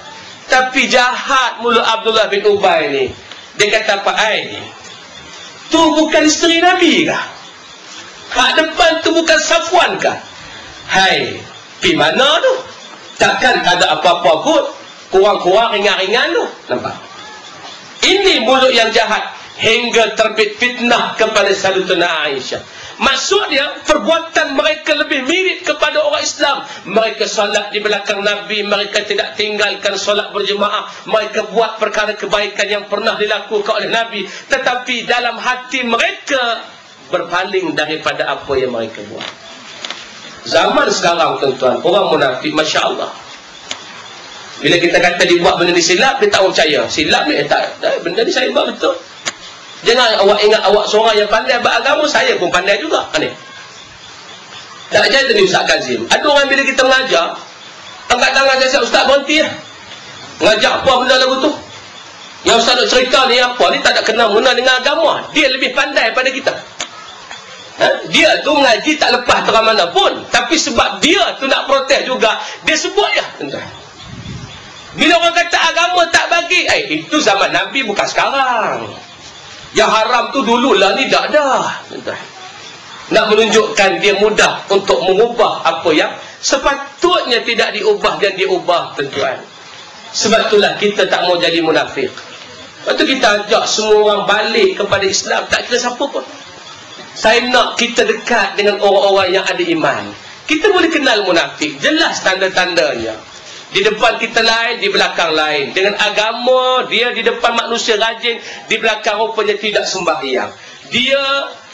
Tapi jahat mulut Abdullah bin Ubay ni. Dia kata apa? Tu bukan isteri Nabi kah? Hak depan tu bukan Safwan kah? Hai, pergi mana tu? Takkan ada apa-apa kot. Kurang-kurang ringan-ringan tu. Nampak? Ini mulut yang jahat. Hingga terbit fitnah kepada Sayyidatuna Aisyah. Maksud dia, perbuatan mereka lebih mirip kepada orang Islam. Mereka solat di belakang Nabi. Mereka tidak tinggalkan solat berjemaah. Mereka buat perkara kebaikan yang pernah dilakukan oleh Nabi. Tetapi dalam hati mereka berpaling daripada apa yang mereka buat. Zaman sekarang, tuan-tuan, orang munafik, Masya Allah. Bila kita kata dibuat benda ni silap, dia tak percaya. Silap ni, tak, benda ni saya buat betul. Jangan awak ingat awak seorang yang pandai beragama, saya pun pandai juga. Ni tak jadi ni Ustaz Kazim. Ada orang bila kita mengajar, angkat tangan saya, Ustaz berhenti ya. Mengajar apa benda lagu tu? Yang Ustaz nak cerita ni apa? Ni tak ada kena guna dengan agama. Dia lebih pandai pada kita. Dia tu mengaji tak lepas terang mana pun. Tapi sebab dia tu nak protes juga, dia sebut ya. Bila orang kata agama tak bagi, itu zaman Nabi, bukan sekarang. Yang haram tu dululah, ni tak dah. Nak menunjukkan dia mudah untuk mengubah apa yang sepatutnya tidak diubah dan diubah, tuan-tuan. Sebab itulah kita tak mau jadi munafik. Lepas tu kita ajak semua orang balik kepada Islam. Tak kira siapa pun. Saya nak kita dekat dengan orang-orang yang ada iman. Kita boleh kenal munafik. Jelas tanda-tandanya. Di depan kita lain, di belakang lain. Dengan agama, dia di depan manusia rajin, di belakang rupanya tidak sembahyang. Dia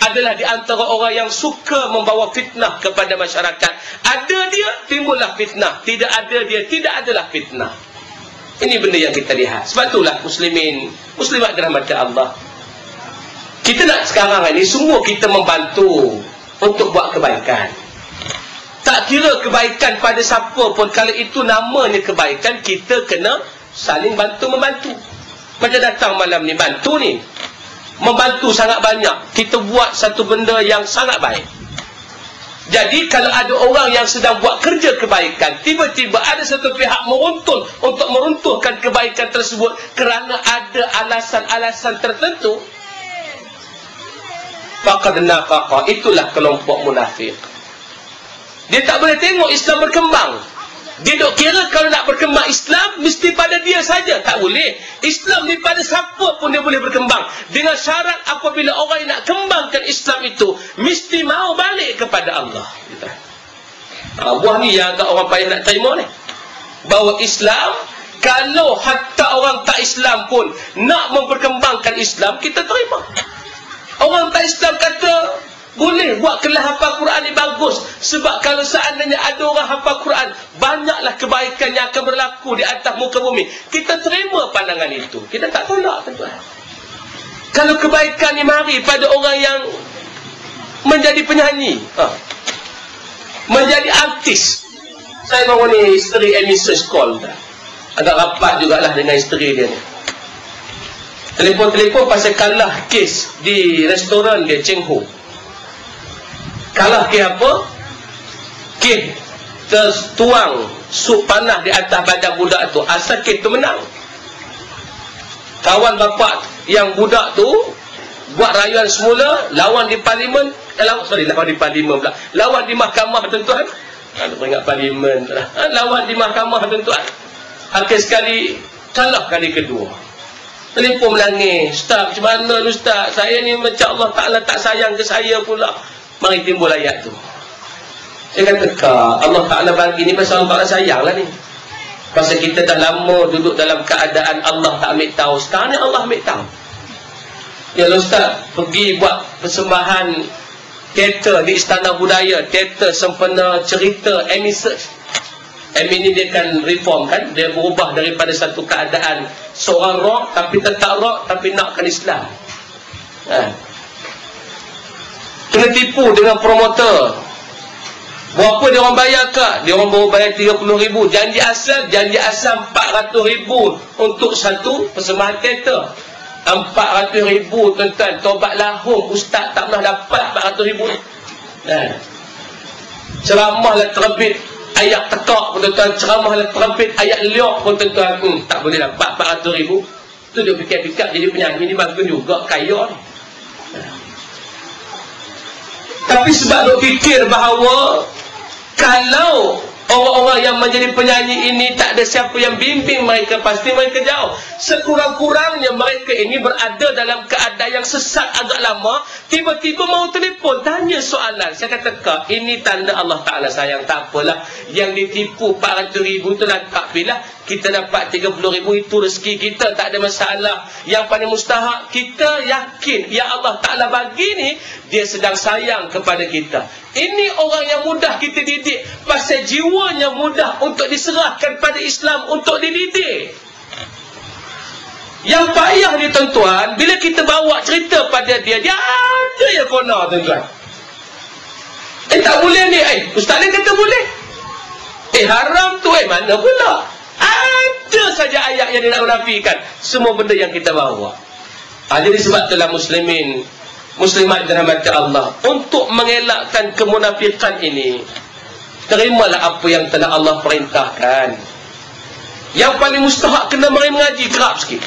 adalah di antara orang yang suka membawa fitnah kepada masyarakat. Ada dia, timbullah fitnah. Tidak ada dia, tidak adalah fitnah. Ini benda yang kita lihat. Sebab itulah muslimin, muslimat dirahmati Allah. Kita nak sekarang ini semua kita membantu untuk buat kebaikan. Tak kira kebaikan pada siapa pun, kalau itu namanya kebaikan, kita kena saling bantu-membantu. Macam datang malam ni, bantu ni, membantu sangat banyak. Kita buat satu benda yang sangat baik. Jadi kalau ada orang yang sedang buat kerja kebaikan, tiba-tiba ada satu pihak meruntun untuk meruntuhkan kebaikan tersebut kerana ada alasan-alasan tertentu, faqad nafaqa, itulah kelompok munafik. Dia tak boleh tengok Islam berkembang. Dia dok kira kalau nak berkembang Islam mesti pada dia saja. Tak boleh. Islam ni pada siapa pun dia boleh berkembang. Dengan syarat apabila orang yang nak kembangkan Islam itu mesti mau balik kepada Allah. Buah ni yang agak orang payah nak terima ni. Bahawa Islam, kalau hatta orang tak Islam pun nak memperkembangkan Islam, kita terima. Orang tak Islam kata boleh buat kelas hafal Quran ni bagus. Sebab kalau seandainya ada orang hafal Quran, banyaklah kebaikan yang akan berlaku di atas muka bumi. Kita terima pandangan itu. Kita tak tolak, tuan-tuan. Kalau kebaikan ni mari pada orang yang menjadi penyanyi, menjadi artis. Saya baru ni isteri Amy Search Call. Agak rapat jugalah dengan isteri dia ni. Telefon pasal kalah kes di restoran dia, Cheng Ho. Kalah kes apa? Kes tertuang sup panah di atas badan budak tu. Asal kes tu menang. Kawan bapak yang budak tu buat rayuan semula, lawan di parlimen, lawan di parlimen pula. Lawan di mahkamah, tuan-tuan. Ingat parlimen. Lawan di mahkamah, tuan-tuan. Akhir sekali kalah kali kedua. Telefon menangis, "Ustaz, macam mana Ustaz? Saya ni macam Allah Ta'ala tak sayang ke saya pula." Mari timbul ayat tu. Saya kata, Allah Ta'ala bagi ni pasal Allah Ta'ala sayang lah ni. Pasal kita dah lama duduk dalam keadaan Allah tak ambil tahu. Sekarang ni Allah ambil tahu. Ya Ustaz, pergi buat persembahan teater di Istana Budaya, teater sempena cerita Amy Search. Amy ni dia kan reform kan, dia berubah daripada satu keadaan seorang rock tapi tetap rock tapi nakkan Islam. Kena tipu dengan promoter. Berapa dia orang bayar kak? Dia orang baru bayar 30,000. Janji asal 400,000 untuk satu persembahan teater. 400,000 tuan-tuan. Tobat lahum, ustaz tak pernah dapat 400,000. Ceramahlah terbit ayat tekak pun tuan-tuan, ceramahlah terbit ayat liok pun tuan-tuan, tak boleh dapat 400,000. Tu dia fikir-fikir jadi penyanyi ni bagus juga, kaya ni. Tapi sebab duk fikir bahawa kalau orang-orang yang menjadi penyanyi ini tak ada siapa yang bimbing mereka, pasti mereka jauh. Sekurang-kurangnya mereka ini berada dalam keadaan yang sesat agak lama, tiba-tiba mau telefon tanya soalan. Saya kata, Kak, ini tanda Allah Ta'ala sayang. Tak apalah, yang ditipu 400,000 tu tak pilih. Kita dapat 30,000, itu rezeki kita, tak ada masalah. Yang paling mustahak, kita yakin ya Allah Ta'ala bagi ni, dia sedang sayang kepada kita. Ini orang yang mudah kita didik, pasal jiwanya mudah untuk diserahkan pada Islam untuk dididik. Yang payah ni tuan-tuan, bila kita bawa cerita pada dia, dia ada yang kona tuan-tuan. Tak boleh ni, ustaz ni kata boleh. Haram tu, mana pula? Ada saja ayat yang dia nak menafikan semua benda yang kita bawa. Jadi sebab itulah muslimin, muslimat dirahmati Allah, untuk mengelakkan kemunafikan ini, terimalah apa yang telah Allah perintahkan. Yang paling mustahak kena mari mengaji kerap sikit.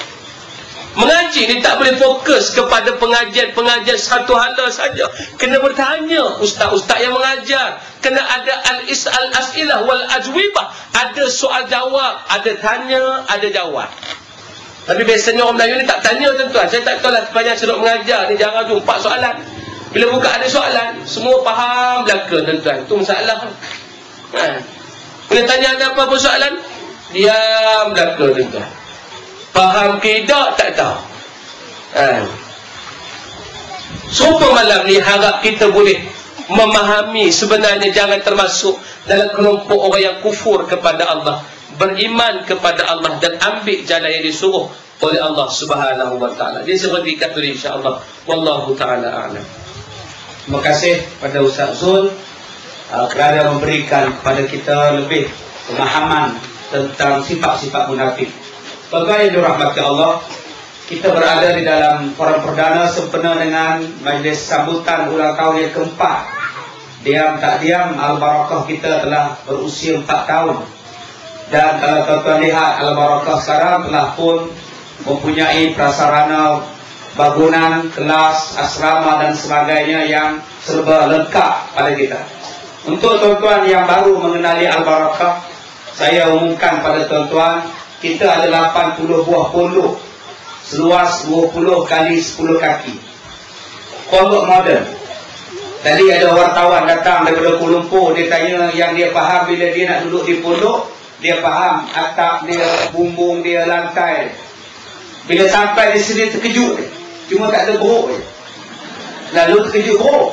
Mengaji ni tak boleh fokus kepada pengajian satu hala saja. Kena bertanya ustaz-ustaz yang mengajar. Kena ada al-as'ilah wal ajwibah. Ada soal jawab, ada tanya, ada jawab. Tapi biasanya orang Melayu ni tak tanya tuan-tuan. Saya tak tahu lah sepanjang saya duk mengajar ni jarang jumpa soalan. Bila buka ada soalan, semua faham belaka tuan-tuan. Itu masalah. Bila tanya ada apa-apa soalan, diam belaka tuan-tuan. Faham ke tak tahu. Sumpah malam ni harap kita boleh memahami sebenarnya jangan termasuk dalam kelompok orang yang kufur kepada Allah, beriman kepada Allah dan ambil jalan yang disuruh oleh Allah Subhanahu wa taala. Dia seperti kata insya-Allah, wallahu taala a'lam. Terima kasih pada Ustaz Zul kerana memberikan kepada kita lebih pemahaman tentang sifat-sifat munafik. Tuan-tuan yang dirahmati Allah, kita berada di dalam forum perdana sempena dengan majlis sambutan ulang tahun yang keempat. Diam tak diam, Al-Barakah kita telah berusia 4 tahun. Dan kalau tuan-tuan lihat, Al-Barakah sekarang telah pun mempunyai prasarana bangunan, kelas, asrama dan sebagainya yang serba lengkap pada kita. Untuk tuan-tuan yang baru mengenali Al-Barakah, saya umumkan pada tuan-tuan, kita ada 80 buah pondok seluas 20 kali 10 kaki. Pondok moden. Tadi ada wartawan datang daripada Kuala Lumpur, dia tanya yang dia faham bila dia nak duduk di pondok, dia faham atap dia, bumbung dia, lantai. Bila sampai di sini terkejut, cuma tak ada beruk je. Lalu terkejut beruk.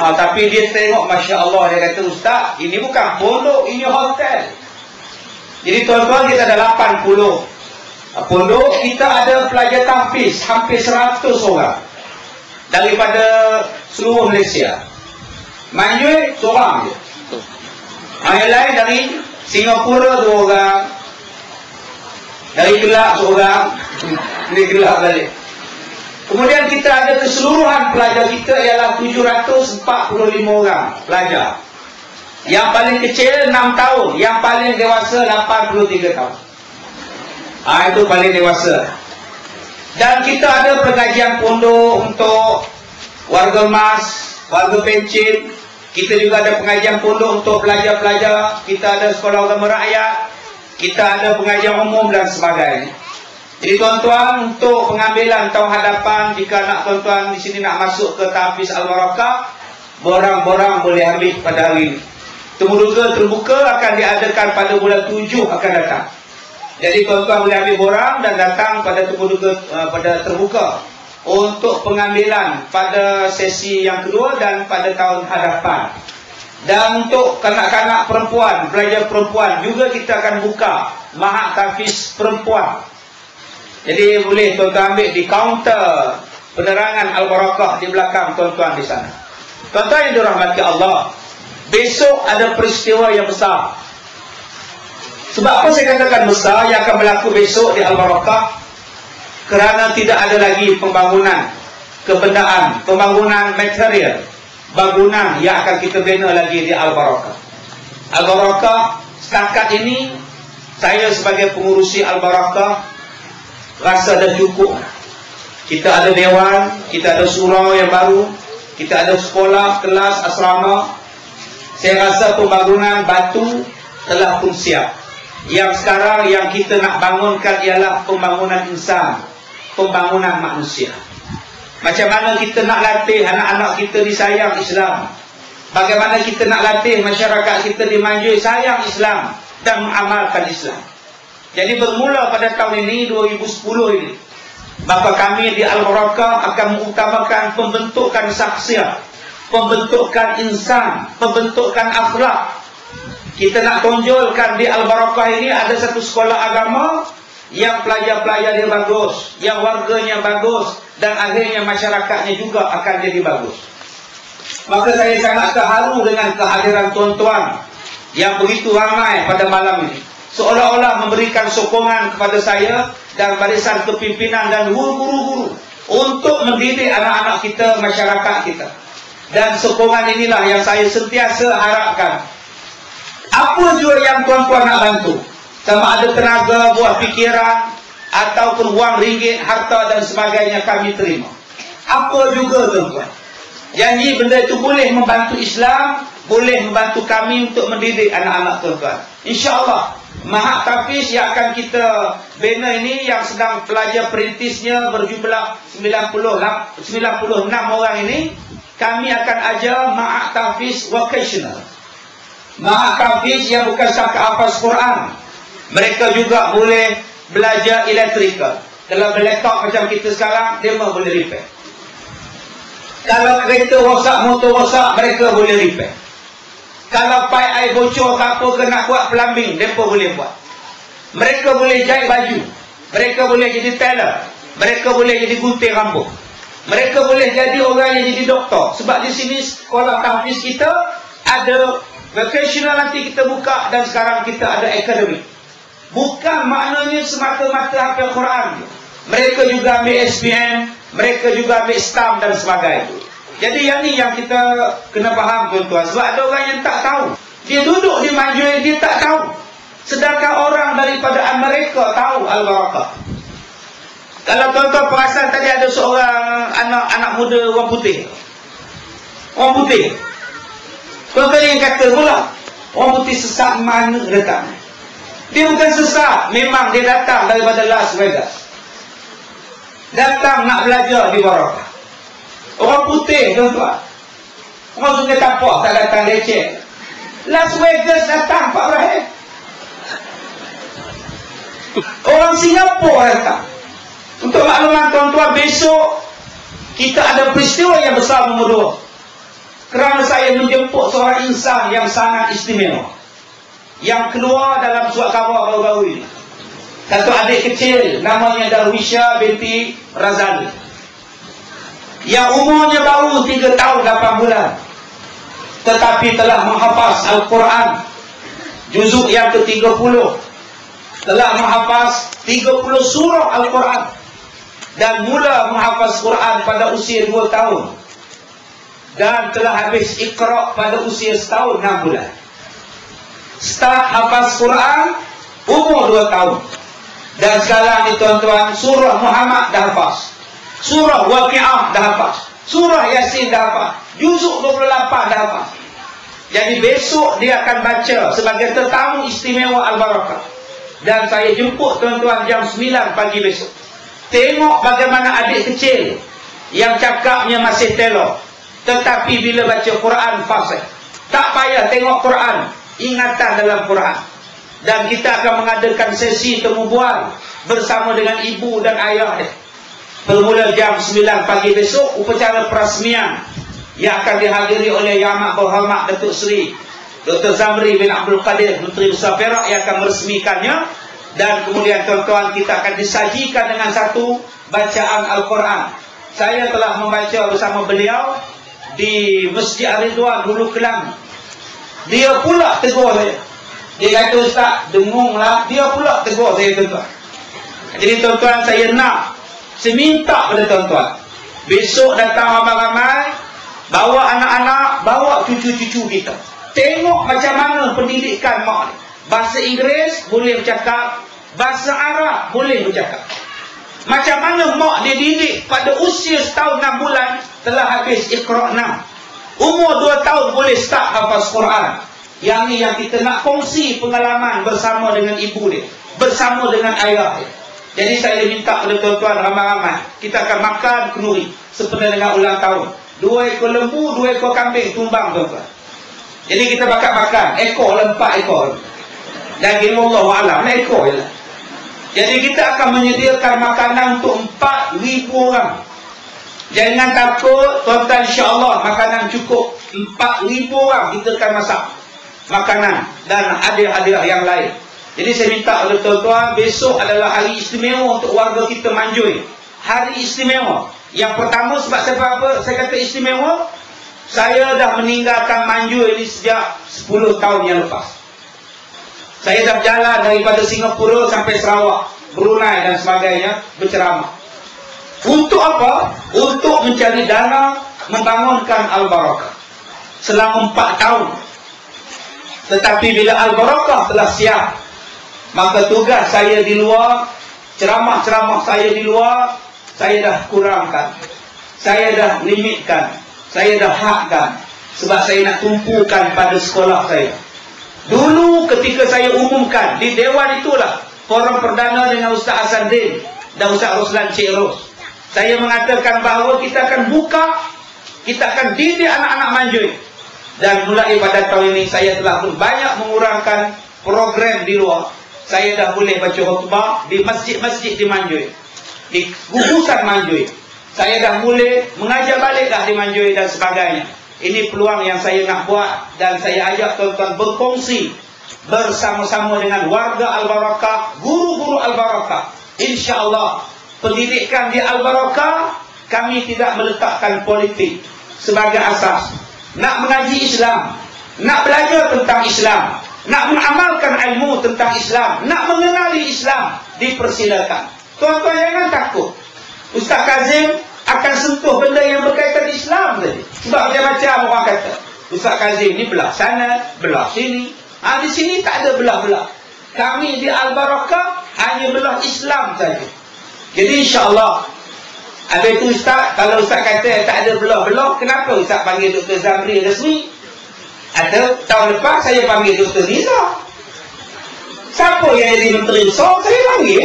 Tapi dia tengok, Masya Allah, dia kata, Ustaz, ini bukan pondok, ini hotel. Jadi tuan-tuan, kita ada 80 pondok. Kita ada pelajar tahfiz hampir 100 orang daripada seluruh Malaysia. Manjui seorang je. Yang lain dari Singapura 2 orang, dari Kelab seorang. Ini Kelab balik. Kemudian kita ada keseluruhan pelajar kita ialah 745 orang pelajar. Yang paling kecil 6 tahun, yang paling dewasa 83 tahun. Itu paling dewasa. Dan kita ada pengajian pondok untuk warga emas, warga pencin. Kita juga ada pengajian pondok untuk pelajar-pelajar. Kita ada sekolah agama rakyat. Kita ada pengajian umum dan sebagainya. Jadi tuan-tuan, untuk pengambilan tahun hadapan, jika nak tuan-tuan di sini nak masuk ke Tahfiz Al-Barakah, borang-borang boleh ambil pada hari ini. Temuduga terbuka akan diadakan pada bulan 7 akan datang. Jadi tuan-tuan boleh ambil borang dan datang pada temuduga pada terbuka untuk pengambilan pada sesi yang kedua dan pada tahun hadapan. Dan untuk kanak-kanak perempuan, pelajar perempuan juga kita akan buka Mahat Tahfiz Perempuan. Jadi boleh tuan-tuan ambil di kaunter penerangan Al-Barakah di belakang tuan-tuan di sana. Tuan-tuan yang dirahmati Allah, besok ada peristiwa yang besar. Sebab apa saya katakan besar yang akan berlaku besok di Al-Barakah? Kerana tidak ada lagi pembangunan kebendaan, pembangunan material, bangunan yang akan kita bina lagi di Al-Barakah. Al-Barakah setakat ini, saya sebagai pengurusi Al-Barakah rasa dah cukup. Kita ada dewan, kita ada surau yang baru, kita ada sekolah, kelas, asrama. Saya rasa pembangunan batu telah pun siap. Yang sekarang yang kita nak bangunkan ialah pembangunan insan, pembangunan manusia. Macam mana kita nak latih anak-anak kita disayang Islam, bagaimana kita nak latih masyarakat kita dimanjui sayang Islam dan mengamalkan Islam. Jadi bermula pada tahun ini 2010 ini, maka kami di Al-Barakah akan mengutamakan pembentukan syakhsiat, pembentukan insan, pembentukan akhlak. Kita nak tonjolkan di Al-Barakah ini ada satu sekolah agama yang pelajar-pelajarnya bagus, yang warganya bagus, dan akhirnya masyarakatnya juga akan jadi bagus. Maka saya sangat terharu dengan kehadiran tuan-tuan yang begitu ramai pada malam ini, seolah-olah memberikan sokongan kepada saya dan barisan kepimpinan dan guru-guru untuk mendidik anak-anak kita, masyarakat kita. Dan sokongan inilah yang saya sentiasa harapkan. Apa jua yang tuan-tuan nak bantu, sama ada tenaga, buah fikiran, ataupun wang ringgit, harta dan sebagainya, kami terima. Apa juga tuan-tuan, janji benda itu boleh membantu Islam, boleh membantu kami untuk mendidik anak-anak tuan-tuan. InsyaAllah Mahat Tahfiz yang akan kita bina ini, yang sedang pelajar perintisnya berjumlah 96 orang ini, kami akan ajar Mahat Tahfiz Vocational, Mahat Tahfiz yang bukan setakat hafaz Quran. Mereka juga boleh belajar elektrikal. Kalau berlaptop macam kita sekarang, dia boleh repair. Kalau kereta rosak, motor rosak, mereka boleh repair. Kalau pipe air bocor ke apa ke nak buat plumbing, mereka boleh buat. Mereka boleh jahit baju, mereka boleh jadi tailor, mereka boleh jadi gunting rambut, mereka boleh jadi orang yang jadi doktor. Sebab di sini sekolah tahfiz kita ada vocational, nanti kita buka, dan sekarang kita ada akademik. Bukan maknanya semata-mata hafal Quran. Mereka juga ambil SPM, mereka juga ambil STAM dan sebagainya. Jadi yang ni yang kita kena faham tuan-tuan. Sebab ada orang yang tak tahu. Dia duduk di Manjui, dia tak tahu. Sedangkan orang daripada Amerika tahu Al-Barakah. Kalau tuan-tuan perasan tadi ada seorang anak muda orang putih. Orang putih. Tuan-tuan yang kata pula, orang putih sesat mana datang? Dia bukan sesat, memang dia datang daripada Las Vegas. Datang nak belajar di Barakah. Orang putih tuan-tuan. Orang Sungai Tapak tak datang leceh. Las Vegas datang Pak Ibrahim. Orang Singapura datang. Untuk makluman tuan-tuan, besok kita ada peristiwa yang besar nombor 2. Kerana saya menjemput seorang insan yang sangat istimewa, yang keluar dalam surat khabar baru-baru ini. Satu adik kecil namanya Darwisha binti Razali, yang umurnya baru 3 tahun 8 bulan, tetapi telah menghafaz Al-Quran juzuk yang ke-30, telah menghafaz 30 surah Al-Quran. dan mula menghafaz Quran pada usia 2 tahun dan telah habis Iqra pada usia 1 tahun 6 bulan. Start hafaz Quran umur 2 tahun. Dan sekarang ni tuan-tuan, surah Muhammad dah hafaz, surah Waqi'ah dah hafaz, surah Yasin dah hafaz, juzuk 28 dah hafaz. Jadi besok dia akan baca sebagai tetamu istimewa Al-Barakah. Dan saya jemput tuan-tuan jam 9 pagi besok. Tengok bagaimana adik kecil yang cakapnya masih telok, tetapi bila baca Quran fasih. Tak payah tengok Quran, ingatan dalam Quran. Dan kita akan mengadakan sesi temu bual bersama dengan ibu dan ayah dia. Bermula jam 9 pagi besok, upacara perasmian yang akan dihadiri oleh Yang Amat Berhormat Datuk Seri Dr. Zamri bin Abdul Qadir, Menteri Besar Perak, yang akan meresmikannya. Dan kemudian tuan-tuan, kita akan disajikan dengan satu bacaan Al-Quran. Saya telah membaca bersama beliau di Masjid Ar-Ridwan Hulu Kelang. Dia pula tegur saya. Dia kata, Ustaz, dengunglah. Dia pula tegur saya, tuan-tuan. Jadi tuan-tuan, saya minta pada tuan-tuan, besok datang ramai-ramai, bawa anak-anak, bawa cucu-cucu kita. Tengok macam mana pendidikan mak ni. Bahasa Inggeris boleh bercakap, bahasa Arab boleh bercakap. Macam mana mak dia didik pada usia 1 tahun 6 bulan telah habis Iqra 6. Umur 2 tahun boleh start hafaz Quran. Yang ni yang kita nak kongsi pengalaman bersama dengan ibu dia, bersama dengan ayah dia. Jadi saya minta kepada tuan-tuan ramai-ramai, kita akan makan kenduri seperti dengan ulang tahun. 2 ekor lembu, 2 ekor kambing tumbang, tuan-tuan. Jadi kita bakar-bakar, ekor lah, 4 ekor. Dan Allah alam, ekor je lah. Jadi kita akan menyediakan makanan untuk 4,000 orang. Jangan takut, tuan-tuan, insya-Allah makanan cukup. 4,000 orang kita akan masak makanan dan hadiah-hadiah yang lain. Jadi saya minta kepada tuan-tuan, besok adalah hari istimewa untuk warga kita Manjui. Hari istimewa. Yang pertama, sebab saya kata istimewa, saya dah meninggalkan Manjui ini sejak 10 tahun yang lepas. Saya dah jalan daripada Singapura sampai Sarawak, Brunei dan sebagainya, berceramah. Untuk apa? Untuk mencari dana membangunkan Al-Barakah selama 4 tahun. Tetapi bila Al-Barakah telah siap, maka tugas saya di luar, ceramah-ceramah saya di luar, saya dah kurangkan, saya dah limitkan, saya dah hadkan. Sebab saya nak tumpukan pada sekolah saya. Dulu ketika saya umumkan di Dewan itulah forum perdana dengan Ustaz Hasanuddin dan Ustaz Roslan Cik Ros, saya mengatakan bahawa kita akan buka, kita akan didik anak-anak Manjui. Dan mulai pada tahun ini saya telah pun banyak mengurangkan program di luar. Saya dah boleh baca khutbah di masjid-masjid di Manjui, di gugusan Manjui. Saya dah boleh mengajar balik dah di Manjui dan sebagainya. Ini peluang yang saya nak buat, dan saya ajak tuan-tuan berkongsi bersama-sama dengan warga Al-Barakah, guru-guru Al-Barakah. InsyaAllah pendidikan di Al-Barakah, kami tidak meletakkan politik sebagai asas. Nak mengaji Islam, nak belajar tentang Islam, nak mengamalkan ilmu tentang Islam, nak mengenali Islam, dipersilakan. Tuan-tuan jangan takut. Ustaz Kazim akan sentuh benda yang berkaitan Islam tadi. Sebab macam-macam orang kata, Ustaz Kazim ni belah sana, belah sini. Di sini tak ada belah-belah. Kami di Al-Barakah hanya belah Islam saja. Jadi insya-Allah. Habis itu Ustaz, kalau Ustaz kata tak ada belah-belah, kenapa Ustaz panggil Dr. Zamri resmi? Atau tahun lepas saya panggil Dr. Nizar. Siapa yang jadi Menteri Besar, saya panggil.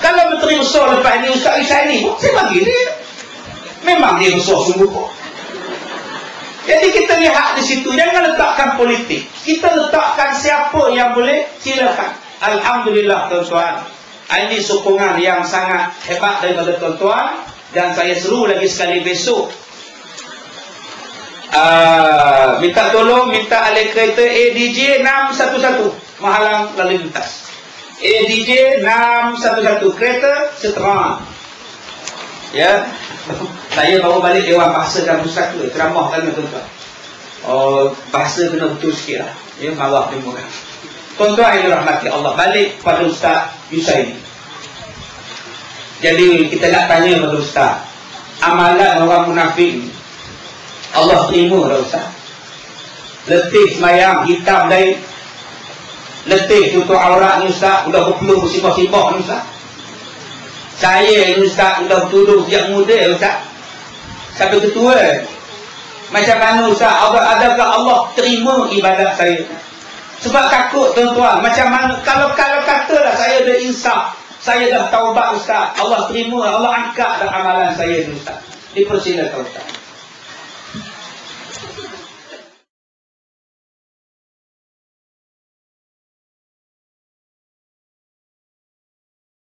Kalau Menteri Besar lepas ni Ustaz Risani, saya panggil dia. Memang dia besar sungguh. Jadi kita lihat di situ, jangan letakkan politik. Kita letakkan siapa yang boleh, silakan. Alhamdulillah tuan-tuan, ini sokongan yang sangat hebat daripada tuan-tuan. Dan saya seru lagi sekali besok, minta tolong, minta ahli kereta ADJ 611 menghalang lalu lintas. ADJ 611 kereta seterang. Ya, saya bawa balik Dewan Bahasa dan Pustaka, ceramah kan tuan-tuan. Bahasa kena betul sikit lah. Ya, marah terima kasih. Tuan-tuan yang dirahmati Allah, balik pada Ustaz Yusaini. Jadi kita nak tanya pada Ustaz, amalan orang munafik Allah terima dah Ustaz? Letih semayang hitam dari letih tutup aurat ni Ustaz, udah berpeluh bersibah-sibah ni Ustaz. Saya ni Ustaz udah tuduh sejak muda Ustaz sampai ketua. Macam mana Ustaz? Adakah Allah terima ibadat saya? Sebab takut tuan-tuan. Macam mana kalau katalah saya dah insaf, saya dah taubat Ustaz, Allah terima, Allah angkat dah amalan saya ni Ustaz. Dipersilakan Ustaz.